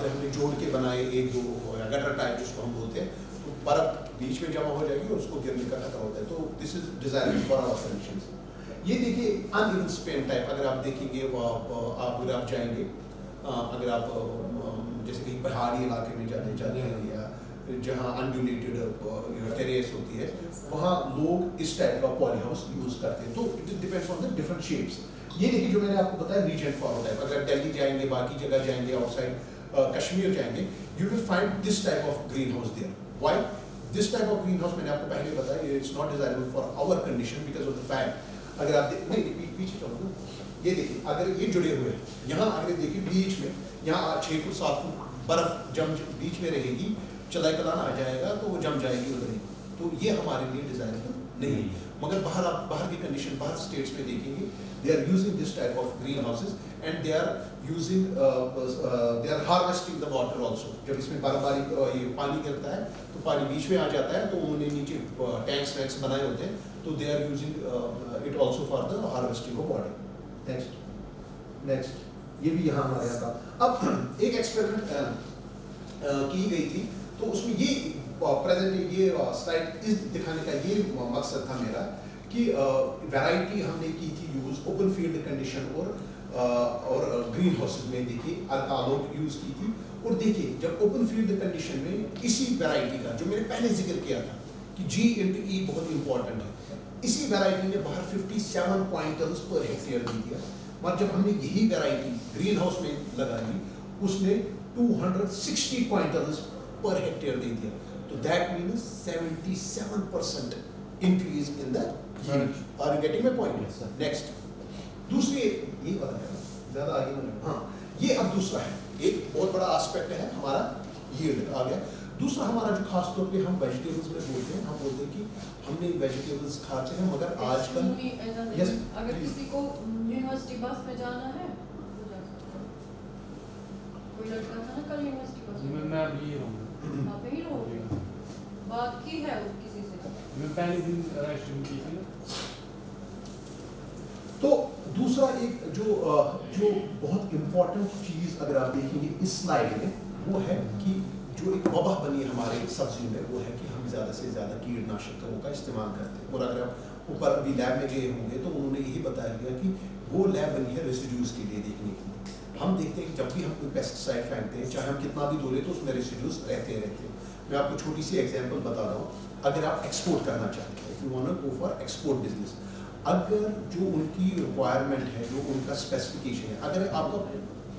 हमने जोड़ के बनाए 1-2 गटर टाइप जिसको हम बोलते हैं, तो बर्फ बीच में जमा हो जाएगी और उसको गिरने का खतरा होता है। तो this is design for our conditions. ये देखिए अनइवन स्पेन टाइप, अगर आप देखेंगे अगर आप जाएंगे, अगर आप जैसे कहीं पहाड़ी इलाके में जाते हैं या जहाँ अनड्यूलेटेड टेरेस होती है, वहाँ लोग इस टाइप का पॉली हाउस यूज करते हैं। तो it depends on the different shapes. ये देखिए जो मैंने आपको बताया रीजन फॉलो टाइप, अगर दिल्ली जाएंगे, बाकी जगह जाएंगे, आउटसाइड कश्मीर जाएंगे, you will find this type of green house there. Why this type of green house, मैंने आपको पहले बताया, it's not desirable for our condition because of the fact, अगर आप नहीं पीछे चलो, ये देखिए अगर ये जुड़े हुए हैं, यहाँ अगर देखिए बीच में, यहाँ 6 फुट 7 फुट बर्फ जम बीच में रहेगी, चलाई कलान आ जाएगा तो वो जम जाएगी उधर ही, तो ये हमारे लिए डिजायरेबल नहीं है। मगर बाहर की कंडीशन, बाहर स्टेट्स में देखेंगे, they are using this type of greenhouses and they are using they are harvesting the water also। जब इसमें बर्फबारी ये पानी गिरता है तो पानी बीच में आ जाता है, तो उन्होंने नीचे टैंक्स वैंक्स बनाए होते हैं, तो they are using it also for the harvesting of water। Next ये भी यहाँ हमारे यहाँ का। अब एक एक्सपेरिमेंट की गई थी, तो उसमें ये प्रेजेंट ये स्लाइड इस दिखाने का ये मकसद था मेरा कि वैरायटी हमने की थी यूज ओपन फील्ड कंडीशन और ग्रीन हाउसेज में, देखिए आलोक यूज की थी। और देखिए जब ओपन फील्ड कंडीशन में इसी वैरायटी का जो मैंने पहले जिक्र किया था कि G/E बहुत इंपॉर्टेंट है, इसी वैरायटी ने बाहर 57 क्विंटल्स पर हेक्टेयर दी दिया, मगर जब हमने यही वैरायटी ग्रीन हाउस में लगा दी, उसने 260 क्विंटल्स पर हेक्टेयर दे दिया। तो that means 77% increase in the yield। Are you getting my point? Yes, sir. Next, दूसरी ये बताया ज्यादा आगे नहीं, हाँ ये अब दूसरा है, एक बहुत बड़ा एस्पेक्ट है हमारा yield आ गया। दूसरा हमारा जो खास तौर पे हम वेजिटेबल्स में बोलते हैं, हम बोलते हैं कि हमने वेजिटेबल्स खाते हैं, मगर आजकल yes, अगर किसी को यूनिवर्सिटी बस में जाना है तो जा सकता है। कोई लड़का था ना कल यूनिवर्सिटी बस में, मैं अभी ही रहूँगा। आप यहीं रहोगे, बात की है उस किसी से? मैं पहले दिन रेस्टोरेंट की थी ना। तो दूसरा एक जो बहुत इम्पोर्टेंट चीज अगर आप देखेंगे इस स्लाइड में, वो है कि जो एक वबा बनी है हमारे सब्जियों में, वो है कि हम ज़्यादा से ज़्यादा कीटनाशकों का इस्तेमाल करते हैं। और अगर आप ऊपर अभी लैब में गए होंगे तो उन्होंने यही बताया गया कि वो लैब बनी है रेसिड्यूज के लिए देखने के लिए। हम देखते हैं कि जब भी हम कोई पेस्टिसाइड फेंकते हैं, चाहे हम कितना भी धो लें, तो उसमें रेसिड्यूज रहते हैं। मैं आपको छोटी सी एग्जांपल बता रहा हूँ, अगर आप एक्सपोर्ट करना चाहते हैं, if you want to go for export business, अगर जो उनकी रिक्वायरमेंट है, जो उनका स्पेसिफिकेशन है, अगर आपका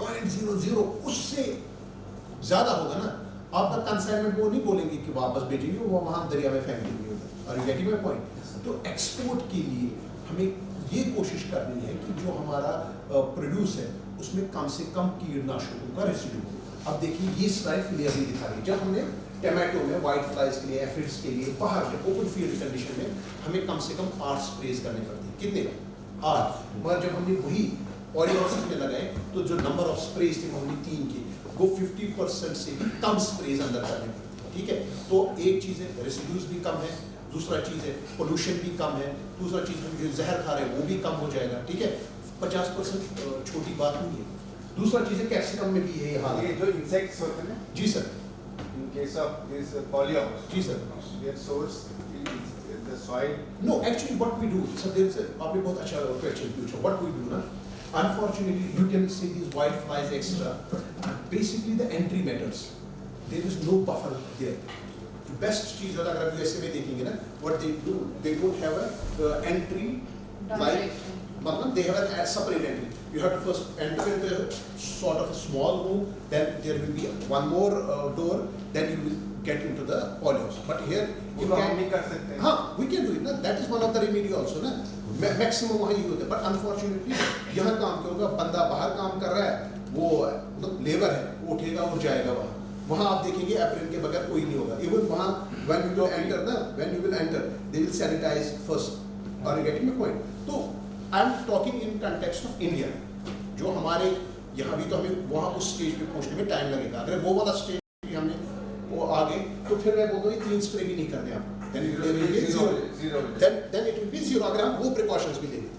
0.00 उससे ज़्यादा होगा ना, आपका कंसाइनमेंट वो नहीं बोलेंगे कि वापस भेजेंगे, वो वहाँ दरिया में फेंक देंगे उधर। और यू गेटिंग माय पॉइंट? तो एक्सपोर्ट के लिए हमें ये कोशिश करनी है कि जो हमारा प्रोड्यूस है उसमें कम से कम कीटनाशकों का रेसिड्यू हो। अब देखिए ये स्लाइड क्लियरली दिखा रही है, जब हमने टमाटो में व्हाइट फ्लाइज के लिए, एफिड्स के लिए बाहर के ओपन फील्ड कंडीशन में हमें कम से कम 8 स्प्रेज करने पड़ते हैं। कितने? 8। मगर जब हमने वही पॉलीहाउसेस में लगाए तो जो नंबर ऑफ स्प्रेज थे वो हमने 3 के, वो 50% से भी कम स्प्रेज अंदर करने पड़ते हैं। ठीक है, तो एक चीज़ है रेसिड्यूज भी कम है, दूसरा चीज़ है पोल्यूशन भी कम है, दूसरा चीज़ हम जो जहर खा रहे हैं वो भी कम हो जाएगा। ठीक है, 50% छोटी बात नहीं है। दूसरा चीज़ है कैप्सिकम में भी यही हाल है। ये जो इंसेक्ट्स होते हैं ना, जी sir. in case of this polyhouse, जी sir. their source is the soil. No, actually what we do, so there is a, आपने बहुत अच्छा question पूछा, what we do ना, unfortunately you can see these white flies extra, basically the entry matters, there is no buffer there. The best चीज़ अगर आप USA में देखेंगे ना, what they do, they don't have a entry like, मतलब they have a separate entry. You have to first enter with a sort of a small room, then there will be one more door, then you will get into the polyhouse. But here you वो हम can, नहीं कर सकते हैं। हाँ, we can do it ना, that is one of the remedy also ना, maximum वहाँ ही होता है, but unfortunately यहाँ काम क्या होगा, बंदा बाहर काम कर रहा है, वो मतलब लेबर है, वो उठेगा वो जाएगा वहाँ आप देखेंगे अप्रैल के बगैर कोई नहीं होगा। Even वहाँ when you will enter ना, when you will enter, they will sanitize first. Are you getting my point? तो I am talking in context of India. जो हमारे यहाँ भी तो हमें वहाँ उस स्टेज पे पहुँचने में टाइम लगेगा। अगर वो वाला स्टेज भी हमने वो आगे तो फिर मैं बोलता हूँ 3 स्प्रे भी नहीं करने आप। Then it will be zero. Then it will be zero अगर हम वो precautions भी लेंगे।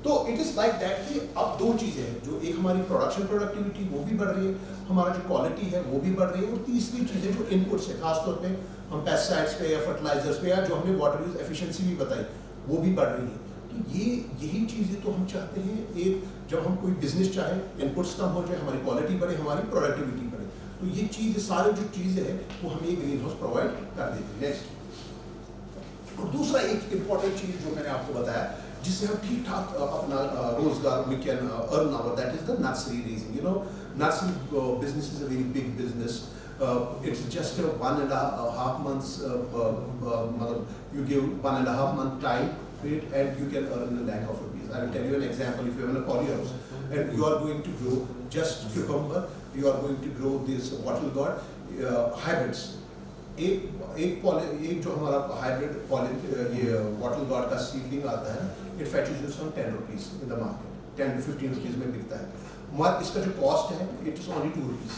तो it is like that कि अब दो चीज़ें हैं, जो एक हमारी प्रोडक्टिविटी वो भी बढ़ रही है, हमारा जो क्वालिटी है वो भी बढ़ रही है, और तीसरी चीज़ें जो इनपुट्स है, खासतौर पे हम पेस्टिसाइड्स पे या फर्टिलाइजर्स पे या जो हमने वाटर यूज एफिशिएंसी भी बताई वो भी बढ़ रही है। तो यही चीज़ें तो हम चाहते हैं, एक जब हम कोई बिजनेस चाहे इनपुट्स कम हो जाए, हमारी क्वालिटी बढ़े, हमारी प्रोडक्टिविटी बढ़े, तो ये चीज़ सारे जो चीज़ें हैं वो हमें ग्रीन हाउस प्रोवाइड कर देती है। नेक्स्ट, और दूसरा एक इम्पॉर्टेंट चीज़ जो मैंने आपको बताया जिससे हम ठीक ठाक अपना रोजगार we can earn our, that is the nursery raising. You know, nursery business is a very big business. It's just 1.5 months, you give 1.5 month time and you can earn ₹1 lakh. I will tell you an example. If you have a polyhouse and you are going to grow just cucumber, you are going to grow this wattle gourd hybrids. एक जो हमारा hybrid ये वाटल guard का seedling आता है, it fetches you some 10 rupees in the market, 10 to 15 rupees में बिकता है, मगर इसका जो कॉस्ट है इट इज ओनली 2 रुपीज,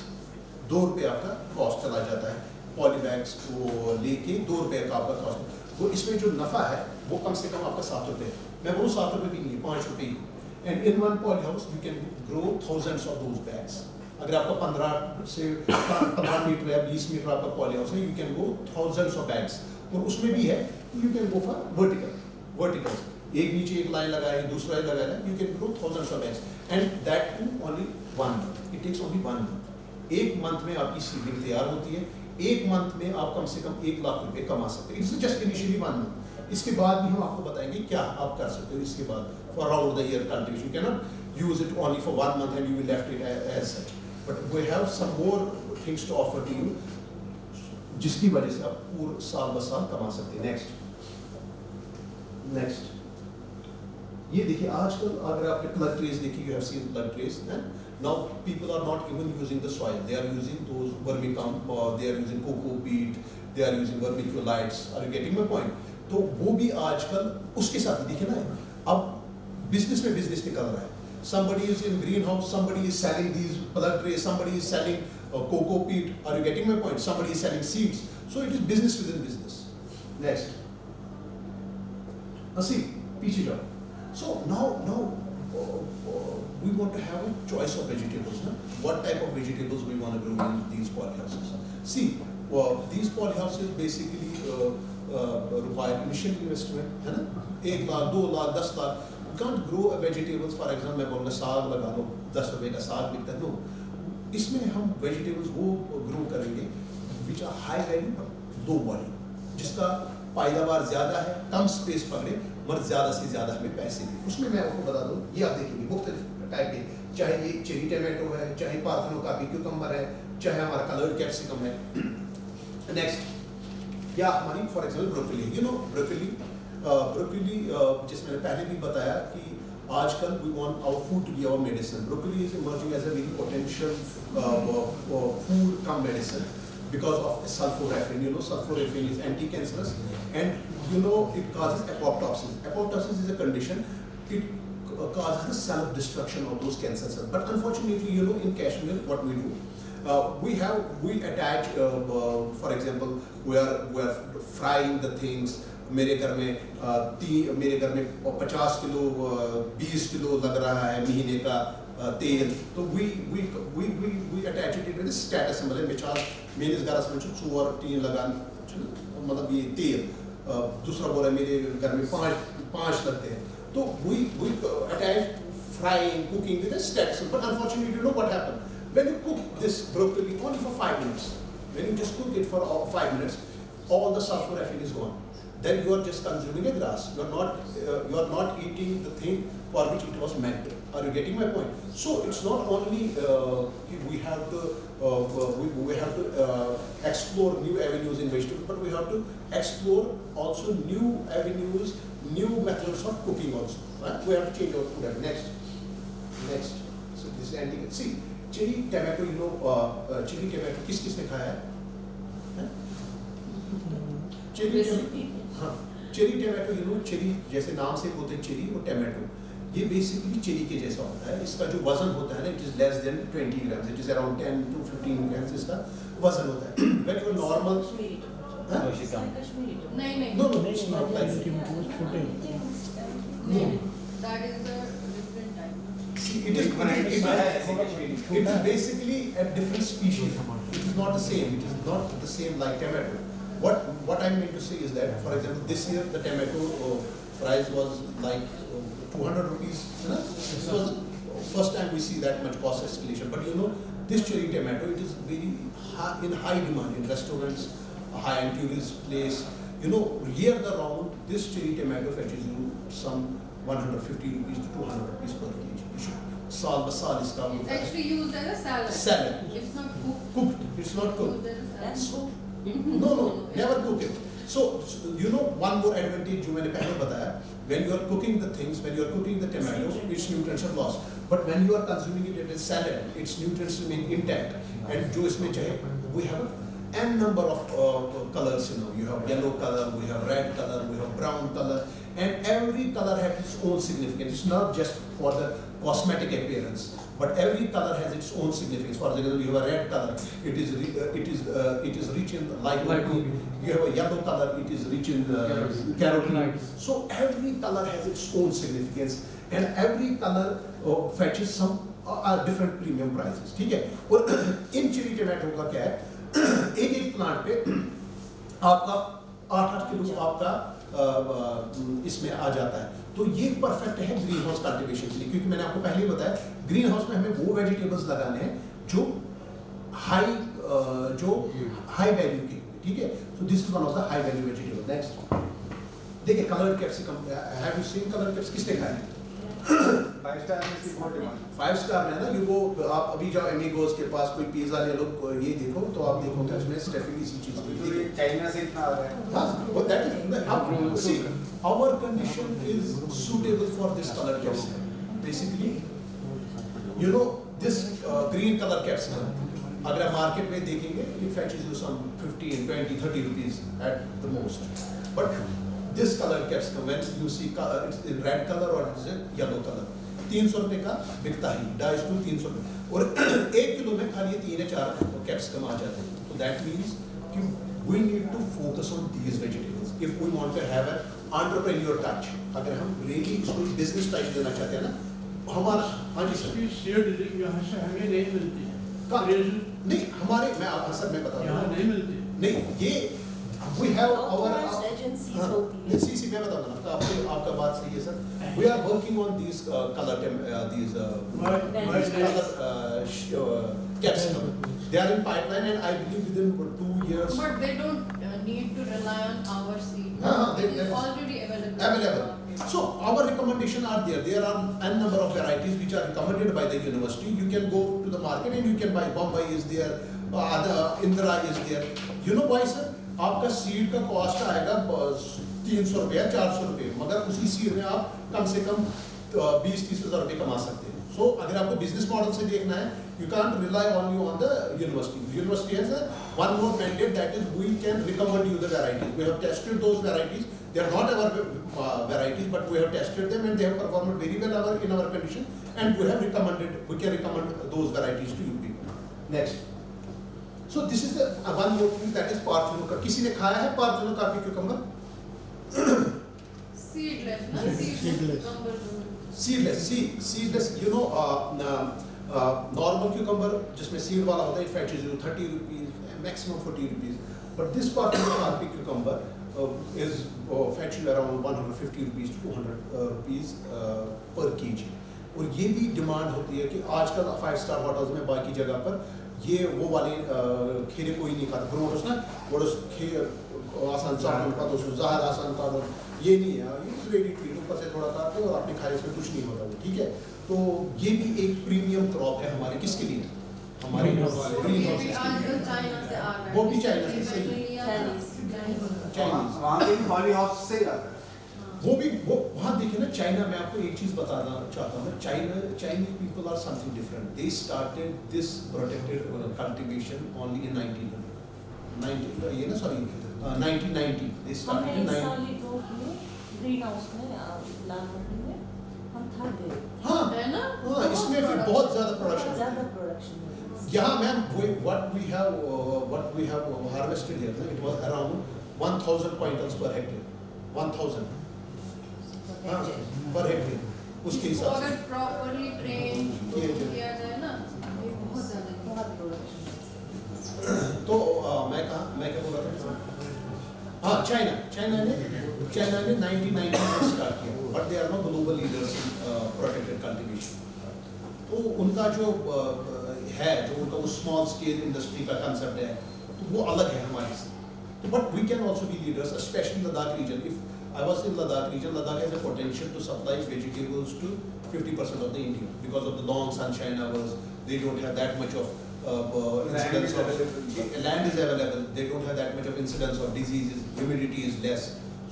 2 रुपये आपका कॉस्ट चला जाता है। पॉली बैग्स को लेके 2 रुपये का आपका कॉस्ट, वो इसमें जो नफा है वो कम से कम आपका 7 रुपये है। मैं बोलूँ 7 रुपये भी नहीं है, 5 रुपये ही। And in one polyhouse you can grow thousands of those bags. अगर आपका 15 मीटर या 20 मीटर आपका पॉली हाउस है, you can go thousands of bags. और उसमें भी है you can go for vertical, एक नीचे एक लाइन लगाए, दूसरा लगाया, you can grow thousands of bags and that too only 1 month. It takes only 1 month. 1 month में आपकी सीडलिंग तैयार होती है, 1 मंथ में आप कम से कम 1 लाख रुपए कमा सकते हैं। It's just initially 1 month. इसके बाद भी हम आपको बताएंगे क्या आप कर सकते हो इसके बाद for out the year continuation. You can not use it only for 1 month and you will left it as such, but we have some more things to offer to you जिसकी वजह से आप पूरे साल ब साल कमा सकते हैं। नेक्स्ट ये देखिए, आजकल अगर आपने प्लग ट्रेस देखी, you have seen plug trays, now people are not even using the soil, they are using those vermicompost, they are using cocopeat, they are using vermiculites. Are you getting my point? तो वो भी आजकल उसके साथ देखिए ना, अब business में बिजनेस निकल रहा है। Somebody is in greenhouse, somebody is selling these plug trays, somebody is selling coco peat. Are you getting my point? Somebody is selling seeds. So it is business within business. Next. See, पीछे जाओ. So now we want to have a choice of vegetables. Na? What type of vegetables we want to grow in these polyhouses? See, these polyhouses basically require initial investment, है ना? 1 lakh, 2 lakh, 10 lakh. You can't grow a vegetables, for example, मैं बोलूँगा साग लगा लो, 10 रुपए का साग बिकता है, नो। इसमें हम वेजिटेबल्स वो ग्रो करेंगे which are high value but low volume, जिसका पैदावार ज़्यादा है, कम स्पेस पकड़े मगर ज़्यादा से ज़्यादा हमें पैसे दें। उसमें मैं आपको बता दूँ, ये आप देखेंगे मुख्तलिफ टाइप के, चाहे ये चेरी टमाटो है, चाहे पार्थेनो का क्यूकम्बर है, चाहे हमारा कलर्ड कैप्सिकम है। नेक्स्ट, या हमारी for example broccoli, you know broccoli जिस मैंने पहले भी बताया कि आजकल we want our food to be our medicine. Broccoli is emerging as a very potential food come medicine because of sulforaphan. You know, sulforaphan is anti-cancerous, and you know it causes apoptosis. Apoptosis is a condition. It causes the self-destruction of those cancer cells. But unfortunately, you know, in Kashmir, what we do, we attach, for example, we are frying the things. मेरे घर में 50 kilo 20 kilo लग रहा है महीने का तेल, तो we attach it with a status symbol. मिसाल मेरे घर में 2 और 3 लगान, मतलब ये तेल, दूसरा बोला मेरे घर में 5 लगते हैं, तो we attach frying, cooking with a status symbol. But unfortunately, you know what happened? When you cook this broccoli only for 5 minutes, when you just cook it for 5 minutes, all the sulforaphan is gone. Then you are just consuming a grass. You are not eating the thing for which it was meant. Are you getting my point? So it's not only we have to explore new avenues in vegetables, but we have to explore also new avenues, new methods of cooking also. Right? We have to change our food. Next. So this is ending. See, chili tomato. You know, chili tomato. किसने खाया है? Chili tomato. हाँ, cherry tomato, you know, cherry जैसे नाम से होते हैं cherry और टमाटो, ये बेसिकली चेरी के जैसा होता है. इसका जो वजन होता है ना, it is less than 20 grams, it is around 10 to 15 grams इसका वजन होता है. व्हेन यू नॉर्मल नहीं no it's not like that is a different type. see it is basically a different species. It is not the same. It is not the same like tomato. What I mean to say is that, for example, this year the tomato price was like 200 rupees. You know? This was the first time we see that much cost escalation. But you know, this cherry tomato, it is very in high demand in restaurants, high-end tourist place. You know, year round, this cherry tomato fetches you some 150 rupees to 200 rupees per kg. You should saal basal is come. It's actually used as a salad. Salad. It's not Cooked. It's not cooked. used as a salad. No, never cook it. So you know, one more advantage जो मैंने पहले बताया, when you are cooking the things, when you are cooking the tomato, its nutrients are lost. But when you are consuming it as salad, its nutrients remain intact. And जो इसमें चाहे, we have n number of colors. You know, you have yellow color, we have red color, we have brown color, and every color has its own significance. It's not just for the cosmetic appearance, but every color has its own significance. For example, you have a red color, it is rich in lycopene. You have a yellow color, it is rich in carotene. So every color has its own significance, and every color fetches some different premium prices. ठीक है? और in Chile tomato का क्या है? एक plant पे आपका 8 kilo आपका इसमें आ जाता है. तो ये परफेक्ट है ग्रीन हाउस कल्टीवेशन के लिए, क्योंकि मैंने आपको पहले ही बताया, ग्रीन हाउस में हमें वो वेजिटेबल्स लगाने हैं जो हाई वैल्यू की. ठीक है? So this is one of the high value vegetable. Next देखिए, colour capsicum. Have you seen colour caps? किसने खाया? 5 star में इसकी बहुत डिमांड. 5 स्टार में है ना, ये वो आप अभी जाओ एमिगोस के पास कोई पिज्जा ले लो, ये देखो तो आप देखोगे उसमें स्टफिंग इसी चीज की. तो ये चाइना से इतना आ रहा है. हाँ, but that is see, our condition is suitable for this color capsicum. Basically, you know, this green color capsicum, अगर आप मार्केट में देखेंगे, it fetches you some 15, 20, 30 rupees at the most. But this color capsicum, when you see it's in red color or it's in yellow color, 300 रुपए का बिकता ही, 250 to 300 रुपए, और 1 kilo में खाली 3 या 4 कैप्सिकम आ जाते हैं. So that means कि we need to focus on these vegetables if we want to have an entrepreneur touch. अगर हम really इसको business touch देना चाहते हैं ना, हमारा, हाँ जी सर, सीड यहाँ से हमें नहीं मिलती है. नहीं हमारे, मैं सर मैं बता रहा यहाँ हूँ, नहीं मिलती. नहीं ये we have our agencies होती है. सी मैं बताऊंगा ना, आपका बात सही है sir. We are working on these color these color capsicum. They are in pipeline, and I believe within 2 years. But they don't need to rely on our seed. They- It is already available. Available. So our recommendations are there. There are n number of varieties which are recommended by the university. You can go to the market and you can buy. Bombay is there, Indira is there. You know why, sir? आपका seed का cost आएगा 300 रुपये 400 रुपये, मगर उसी seed में आप कम से कम 20-30 हज़ार रुपये कमा सकते हैं. So अगर आपको बिजनेस मॉडल से देखना है, you can't rely only on the university. The university has one more mandate, that is we can recommend you the varieties. We have tested those varieties. They are not our varieties, but we have tested them and they have performed very well in our condition, and we can recommend those varieties to you people. Next. So this is the one more thing, that is Parthenocarp. किसी ने खाया है Parthenocarp cucumber? Seedless, na? Seedless. Seedless. You know, normal cucumber जिसमें seed वाला होता है, it fetches you 30 rupees, maximum 40 rupees. But this Parthenocarp cucumber is fetch you around 150 rupees to 200 rupees per kg. और ये भी डिमांड होती है कि आजकल 5-star होटल्स में बाकी जगह पर ये वो वाले खीरे कोई नहीं खाता, ब्रोडस ना, ब्रोडस खीर आसान चावल का, तो उसमें ज़ाहिर आसान का ये नहीं है, ये रेडी टू ईट, ऊपर से थोड़ा काटते और आपने खाए, इसमें कुछ नहीं होता वो, ठीक है. तो ये भी एक प्रीमियम क्रॉप है हमारे, किसके लिए? हमारे ग्रीन हाउसेस चाइना से आ रहा है. वो भी चाइना से सही. चाइनीज. वहाँ के भी पॉली हाउस से ही आता है. वो वहाँ देखिए ना, चाइना में आपको एक चीज़ बताना चाहता हूँ. Chinese people are something different. They started this protected cultivation only in 1990. ये ना, sorry, 1990. They started in 1990. Green house में लाल मंडी में हम था गए. हाँ है ना? हाँ, इसमें फिर बहुत ज़्यादा प्रोडक्शन. ज़्यादा प्रोडक्शन है. यहाँ ma'am what we have harvested here, it was around 1,000 quintals per hectare. 1,000 per hectare. उसके इसको हिसाब से अगर प्रॉपर्ली ट्रेन किया जाए ना, ये बहुत ज़्यादा है. बहुत प्रोडक्शन. तो मैं क्या बोल रहा था? हाँ, चाइना ने 1990 में स्टार्ट किया, but they are not global leaders in protected cultivation. तो उनका जो उनका वो स्मॉल स्केल इंडस्ट्री का कंसेप्ट है, तो वो अलग है हमारे से. तो but we can also be leaders, specially Ladakh region. If I was in Ladakh region, Ladakh has a potential to supply vegetables to 50% of the India because of the long sunshine hours. They don't have that much of incidence of land is available. They don't have that much of incidence of diseases. Humidity is less.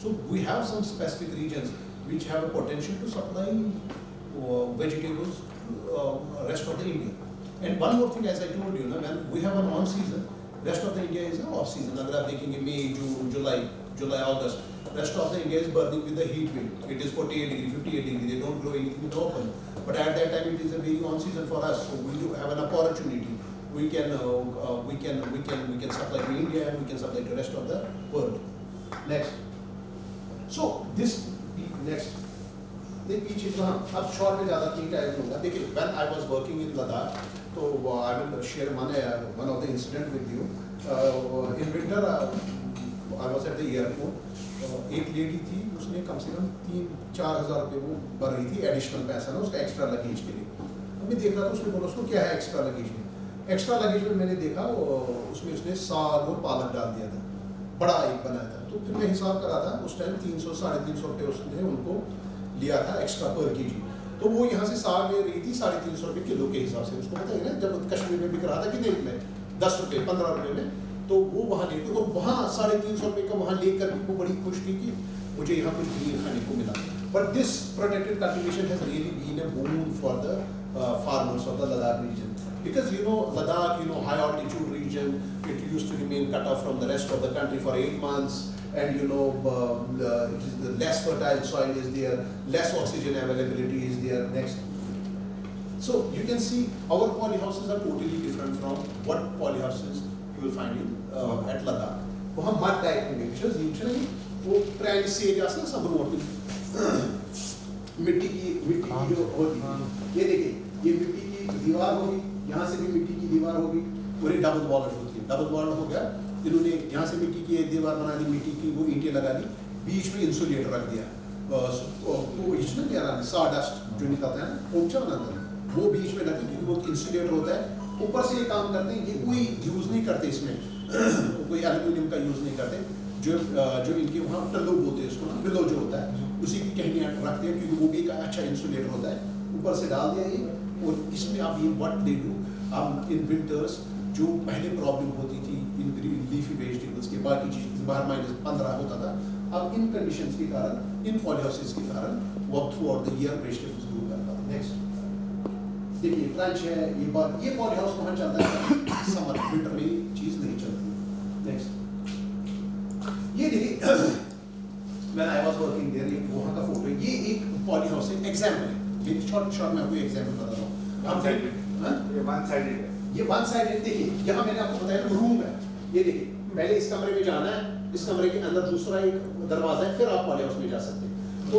So we have some specific regions which have a potential to supply vegetables to rest of the India. And one more thing, as I told you, when we have an on season, rest of the India is an off season. अगर आप देखेंगे May, June, July, August. Rest of the India is burning with the heat wave. It is 48 degree, 58 degree. They don't grow anything in the open. But at that time, it is a very on season for us. So we do have an opportunity. We can supply to India and we can supply to the rest of the world. Next. So this next. The पीछे जो अब short में ज़्यादा नहीं time होगा. देखिए, when I was working in Ladakh, तो I will share one of the incident with you. In winter, I was at the airport. एक लेडी थी, उसने कम से कम 3-4 हज़ार रुपये वो भर रही थी एडिशनल पैसा ना उसका एक्स्ट्रा लगेज के लिए. मैं देख रहा था, उसने बोला उसको क्या है एक्स्ट्रा लगेज में. एक्स्ट्रा लगेज में मैंने देखा उसमें उसने साग और पालक डाल दिया था, बड़ा एक बनाया था. तो फिर मैं हिसाब करा था, उस टाइम 300-350 रुपये उसने उनको लिया था एक्स्ट्रा पर केजी. तो वो यहाँ से साग ले रही थी 350 रुपये किलो के हिसाब से. उसको पता है ना, जब कश्मीर में बिक रहा था कितने में, 10 रुपये 15 रुपये में, तो वो वहाँ लेते और वहाँ 350 रुपये का वहाँ लेकर भी वो बड़ी खुश थी कि मुझे यहाँ कुछ ग्रीन खाने को मिला. But this protected cultivation has really been a boon for the farmers of the Ladakh region, because Ladakh, high altitude region, it used to remain cut off from the rest of the country for 8 months, and the less fertile soil is there, less oxygen availability is there. Next. So you can see our polyhouses are totally different from what polyhouses you will find in at Ladakh. वो हम mud type में mixtures वो prime से जैसा सब road मिट्टी की जो होगी, ये देखिए, ये मिट्टी की दीवार होगी, यहाँ से भी मिट्टी की दीवार होगी, पूरी डबल वॉल्ड होती है. डबल वॉल्ड हो गया, इन्होंने यहाँ से मिट्टी की एक दीवार बना दी, मिट्टी की वो ईंटें लगा दी, बीच में इंसुलेटर रख दिया. वो इसमें क्या नाम है, साडस्ट जो निकलता है ना, पोंचा बनाता है, वो बीच में लगे क्योंकि वो इंसुलेटर होता है. ऊपर से ये काम करते हैं, ये कोई यूज़ नहीं करते इसमें, कोई एल्यूमिनियम का यूज़ नहीं करते. जो इनके वहाँ टल्लू बोलते हैं उसको, विलो जो होता है, उसी की टहनियाँ रखते हैं क्योंकि वो भी एक अच्छा इंसुलेटर होता है. ऊपर से डाल दिया ये, और इसमें आप ये व्हाट दे डू, अब इन विंटर्स जो पहले प्रॉब्लम होती थी इन लीफी वेजिटेबल्स के, बाकी चीज़ बाहर -15 होता था, अब इन कंडीशंस के कारण इन पॉलीहाउसेस के कारण वो through out the year vegetables grow कर पाते हैं। नेक्स्ट देखिए ट्रंच है, ये पॉलीहाउस वहाँ चलता है समर विंटर में ये चीज़ नहीं चलती। नेक्स्ट ये देखिए when I was working there, ये वहाँ का फोटो, ये एक पॉली हाउस है, एग्जाम्पल है, ये शॉर्ट में आपको एग्जाम्पल बता रहा हूँ। वन साइडेड है। ये वन साइडेड देखिए, यहाँ मैंने आपको बताया रूम है, ये देखिए पहले इस कमरे में जाना है, इस कमरे के अंदर दूसरा एक दरवाजा है, फिर आप पॉली हाउस में जा सकते हैं। तो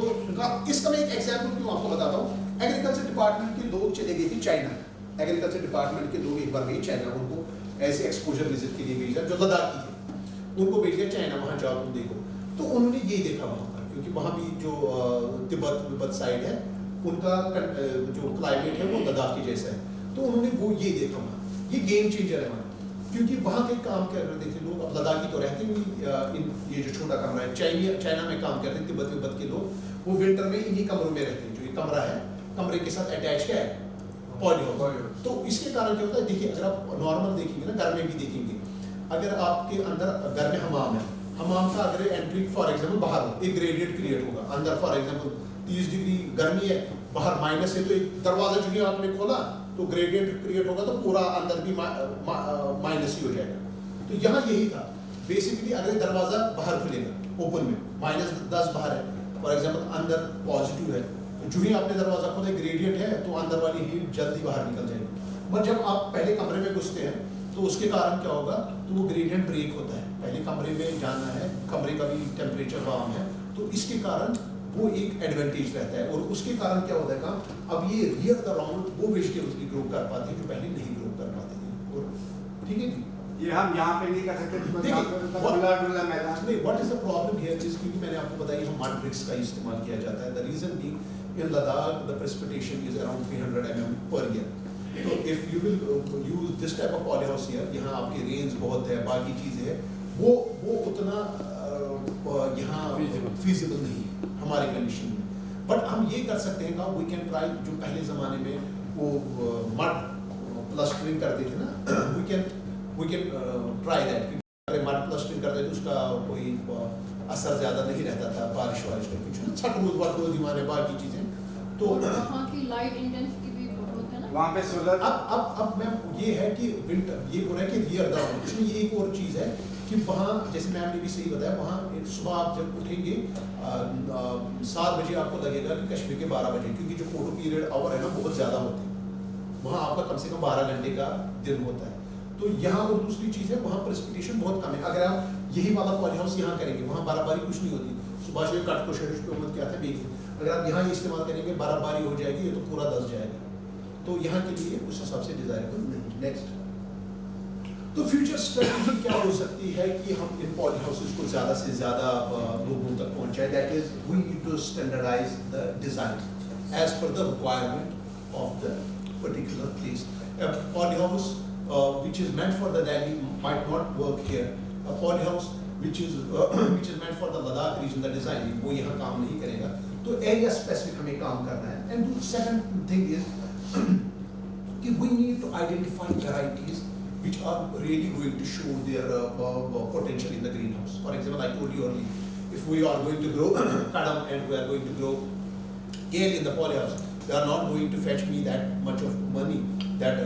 इसका मैं एक एग्जाम्पल क्यों आपको बताता हूँ। एग्रीकल्चर डिपार्टमेंट के लोग चले गए थे चाइना, एग्रीकल्चर डिपार्टमेंट के लोग एक बार गए चाइना, उनको ऐसे एक्सपोजर विजिट के लिए भेजा जो लद्दाखी है, उनको भेज दिया चाइना, वहाँ जाओ तुम देखो। तो उन्होंने ये देखा वहाँ पर, क्योंकि वहाँ भी जो तिब्बत साइड है उनका जो क्लाइमेट है वो लद्दाख के जैसा है, तो उन्होंने वो ये देखा वहाँ, ये गेम चेंजर है वहाँ, क्योंकि वहाँ के काम कर रहे थे लोग। अब लद्दाखी तो रहते नहीं, ये जो छोटा कमरा है, चाइना में काम करते हैं तिब्बत के लोग, वो विंटर में इन्हीं कमरों में रहते हैं। जो ये कमरा है, कमरे के साथ अटैच क्या है, पॉली हाउस। तो इसके कारण क्या होता है, देखिए अगर आप नॉर्मल देखेंगे ना, घर में भी देखेंगे, अगर आपके अंदर घर में हमाम है, हमाम का अगर एंट्री फॉर एग्जांपल बाहर हो, एक ग्रेडियंट क्रिएट होगा, अंदर फॉर एग्जांपल 30 डिग्री गर्मी है, बाहर माइनस है, तो एक दरवाजा जो है आपने खोला तो ग्रेडियंट क्रिएट होगा, तो पूरा अंदर भी माइनस ही हो जाएगा। तो यहाँ यही था बेसिकली, अगर दरवाजा बाहर खुलेगा ओपन में, -10 बाहर है फॉर एग्जांपल, अंदर पॉजिटिव है, जो ही आपने दरवाजा खोला ग्रेडियंट है, तो अंदर वाली हीट जल्दी बाहर निकल जाएगी। बट जब आप पहले कमरे में घुसते हैं तो उसके कारण क्या होगा, तो वो ग्रेडियंट ब्रेक होता है, पहले कमरे में जाना है, कमरे का भी टेम्परेचर वार्म है, तो इसके कारण वो एक एडवांटेज रहता है। और उसके कारण क्या होता है काम, अब ये रियर द राउंड वो वेजिटेबल्स भी ग्रो कर पाते हैं जो पहले नहीं ग्रो कर पाते थे। और ठीक है जी, ये हम यहाँ पे नहीं कर सकते, मैदान नहीं। What is the problem here is, क्योंकि मैंने आपको बताया हम मड ब्रिक्स का इस्तेमाल किया जाता है। The reason being in Ladakh the precipitation is around 300 mm per year, तो if you will use this type of polyhouse here, यहाँ आपकी रेंज बहुत है, बाकी चीजें है, वो उतना यहाँ फीजिबल नहीं है हमारे कंडीशन में। बट हम ये कर सकते हैं काम, वी कैन ट्राई, जो पहले ज़माने में वो मड प्लास्टरिंग करते थे ना, वी कैन ट्राई दैट। अगर मड प्लास्टरिंग करते थे उसका कोई असर ज़्यादा नहीं रहता था, बारिश का कुछ छठ रोज माने बाकी चीज़ें। तो वहाँ की लाइट इंटेंसिटी भी बहुत है ना वहाँ पे सोलर। अब मैम ये है कि विंटर, ये बोला है कि रियर डाउन, इसमें ये एक और चीज़ है कि वहाँ, जैसे मैम ने भी सही बताया, वहाँ सुबह आप जब उठेंगे 7 बजे आपको लगेगा कि कश्मीर के 12 बजे, क्योंकि जो फोटो पीरियड आवर है ना बहुत ज़्यादा होते हैं वहाँ, आपका कम से कम 12 घंटे का दिन होता है। तो यहाँ और दूसरी चीज़ है, वहाँ प्रेसिपिटेशन बहुत कम है। अगर आप यही वाला पॉली हाउस यहाँ करेंगे, वहाँ बर्फबारी कुछ नहीं होती, सुबह से कट को शरीर पे उम्मीद क्या था बेच, अगर आप यहाँ इस्तेमाल करेंगे बर्फबारी हो जाएगी, ये तो पूरा दस जाएगा, तो यहाँ के लिए उस हिसाब से डिजायरेबल नहीं। नेक्स्ट, तो फ्यूचर स्ट्रेटजी क्या हो सकती है कि हम इन पॉली हाउसेस को ज़्यादा से ज़्यादा लोगों तक पहुँचाएं। That is we need to standardise the design as per the requirement of the particular place. Polyhouse which is meant for the Delhi might not work here. A poly house which is meant for the Ladakh region, the design वो यहाँ काम नहीं करेगा, तो area specific हमें काम करना है। And the second thing is कि we need to identify varieties which are really going to show their potential in the greenhouse. For example, I told you earlier, if we are going to grow kadam and we are going to grow kale in the poly house, they are not going to fetch me that much of money that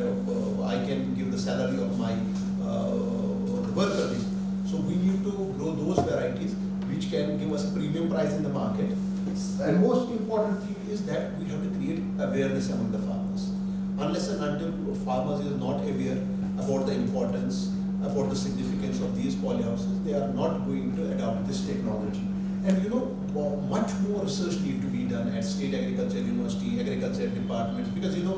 I can give the salary of my worker. So we need to grow those varieties which can give us a premium price in the market. And most important thing is that we have to create awareness among the farmers. Unless and until farmers is not aware about the importance, about the significance of these polyhouses, they are not going to adopt this technology. And you know, much more research need to be done at State Agriculture University, Agriculture Departments, because you know,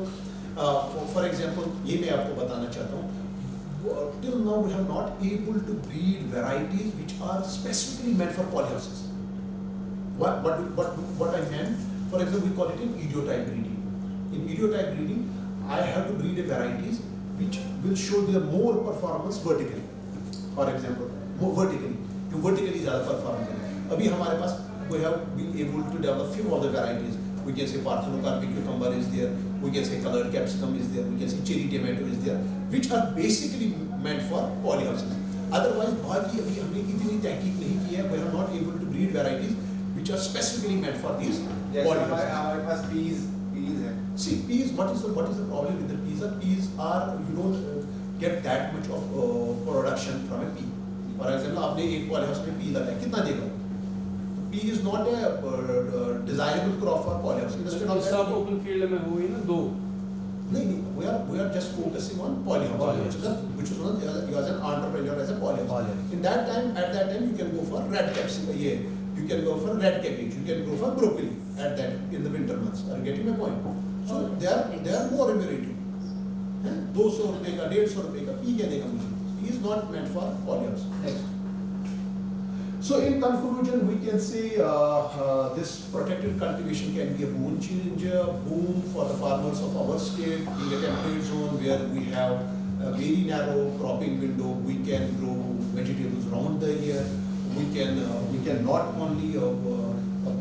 for example, ये मैं आपको बताना चाहता हूँ, till now we have not able to breed varieties which are specifically meant for polyhouses. What I meant, for example, we call it an idiotype breeding. In idiotype breeding, I have to breed a varieties which will show their more performance vertically. For example, more vertically, जो vertically ज़्यादा perform करें. अभी हमारे पास we have been able to develop few other varieties. We can say parthenocarpic cucumber is there, we can say colored capsicum is there, we can say cherry tomato is there, which are basically meant for polyhouses. Otherwise, बाकी अभी हमने इतनी तहकीक नहीं की है, we are not able to breed varieties which which are specifically meant for these जैसे polyhouse. हमारे पास peas है. See, peas, what is the problem with the peas? The peas are, you don't get that much of production from a pea. For example, आपने एक polyhouse में pea लगाया, कितना देगा? Pea is not a desirable crop for polyhouse. Instead of सब that, open field में हुई ना दो. नहीं, we are just focusing on polyhouse, which is one you as an entrepreneur as a polyhouse. In that time, at that time, you can go for red capsicum, you can go for red cabbage, you can go for broccoli at that in the winter months. Are you getting my point? So they are more remunerative. 200 रुपए का 150 रुपए का P क्या देगा मुझे? He is not meant for polyhouse. Next. So in conclusion, we can say this protected cultivation can be a boon changer, boon for the farmers of our state in a temperate zone where we have a very narrow cropping window. We can grow vegetables round the year. We can not only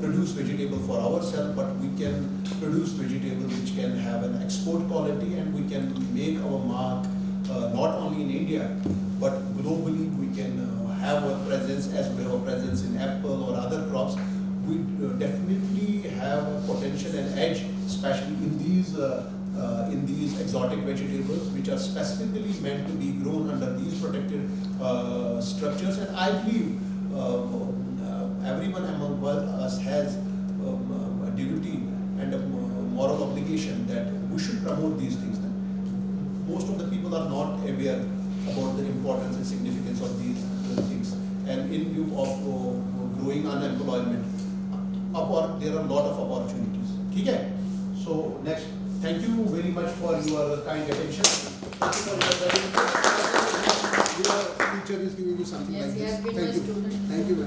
produce vegetable for ourselves, but we can produce vegetable which can have an export quality, and we can make our mark not only in India but globally. We can have a presence as we have a presence in apple or other crops. We definitely have a potential and edge, especially in these exotic vegetables which are specifically meant to be grown under these protected structures. And I believe everyone among us has a duty and a moral obligation that we should promote these things. Most of the people are not aware about the importance and significance of these things, and in view of growing unemployment, there are a lot of opportunities. Okay? So next, thank you very much for your kind attention. Thank you for your very your teacher is giving you something Yes, like he this. has been Thank my you. student. Thank you, ma'am.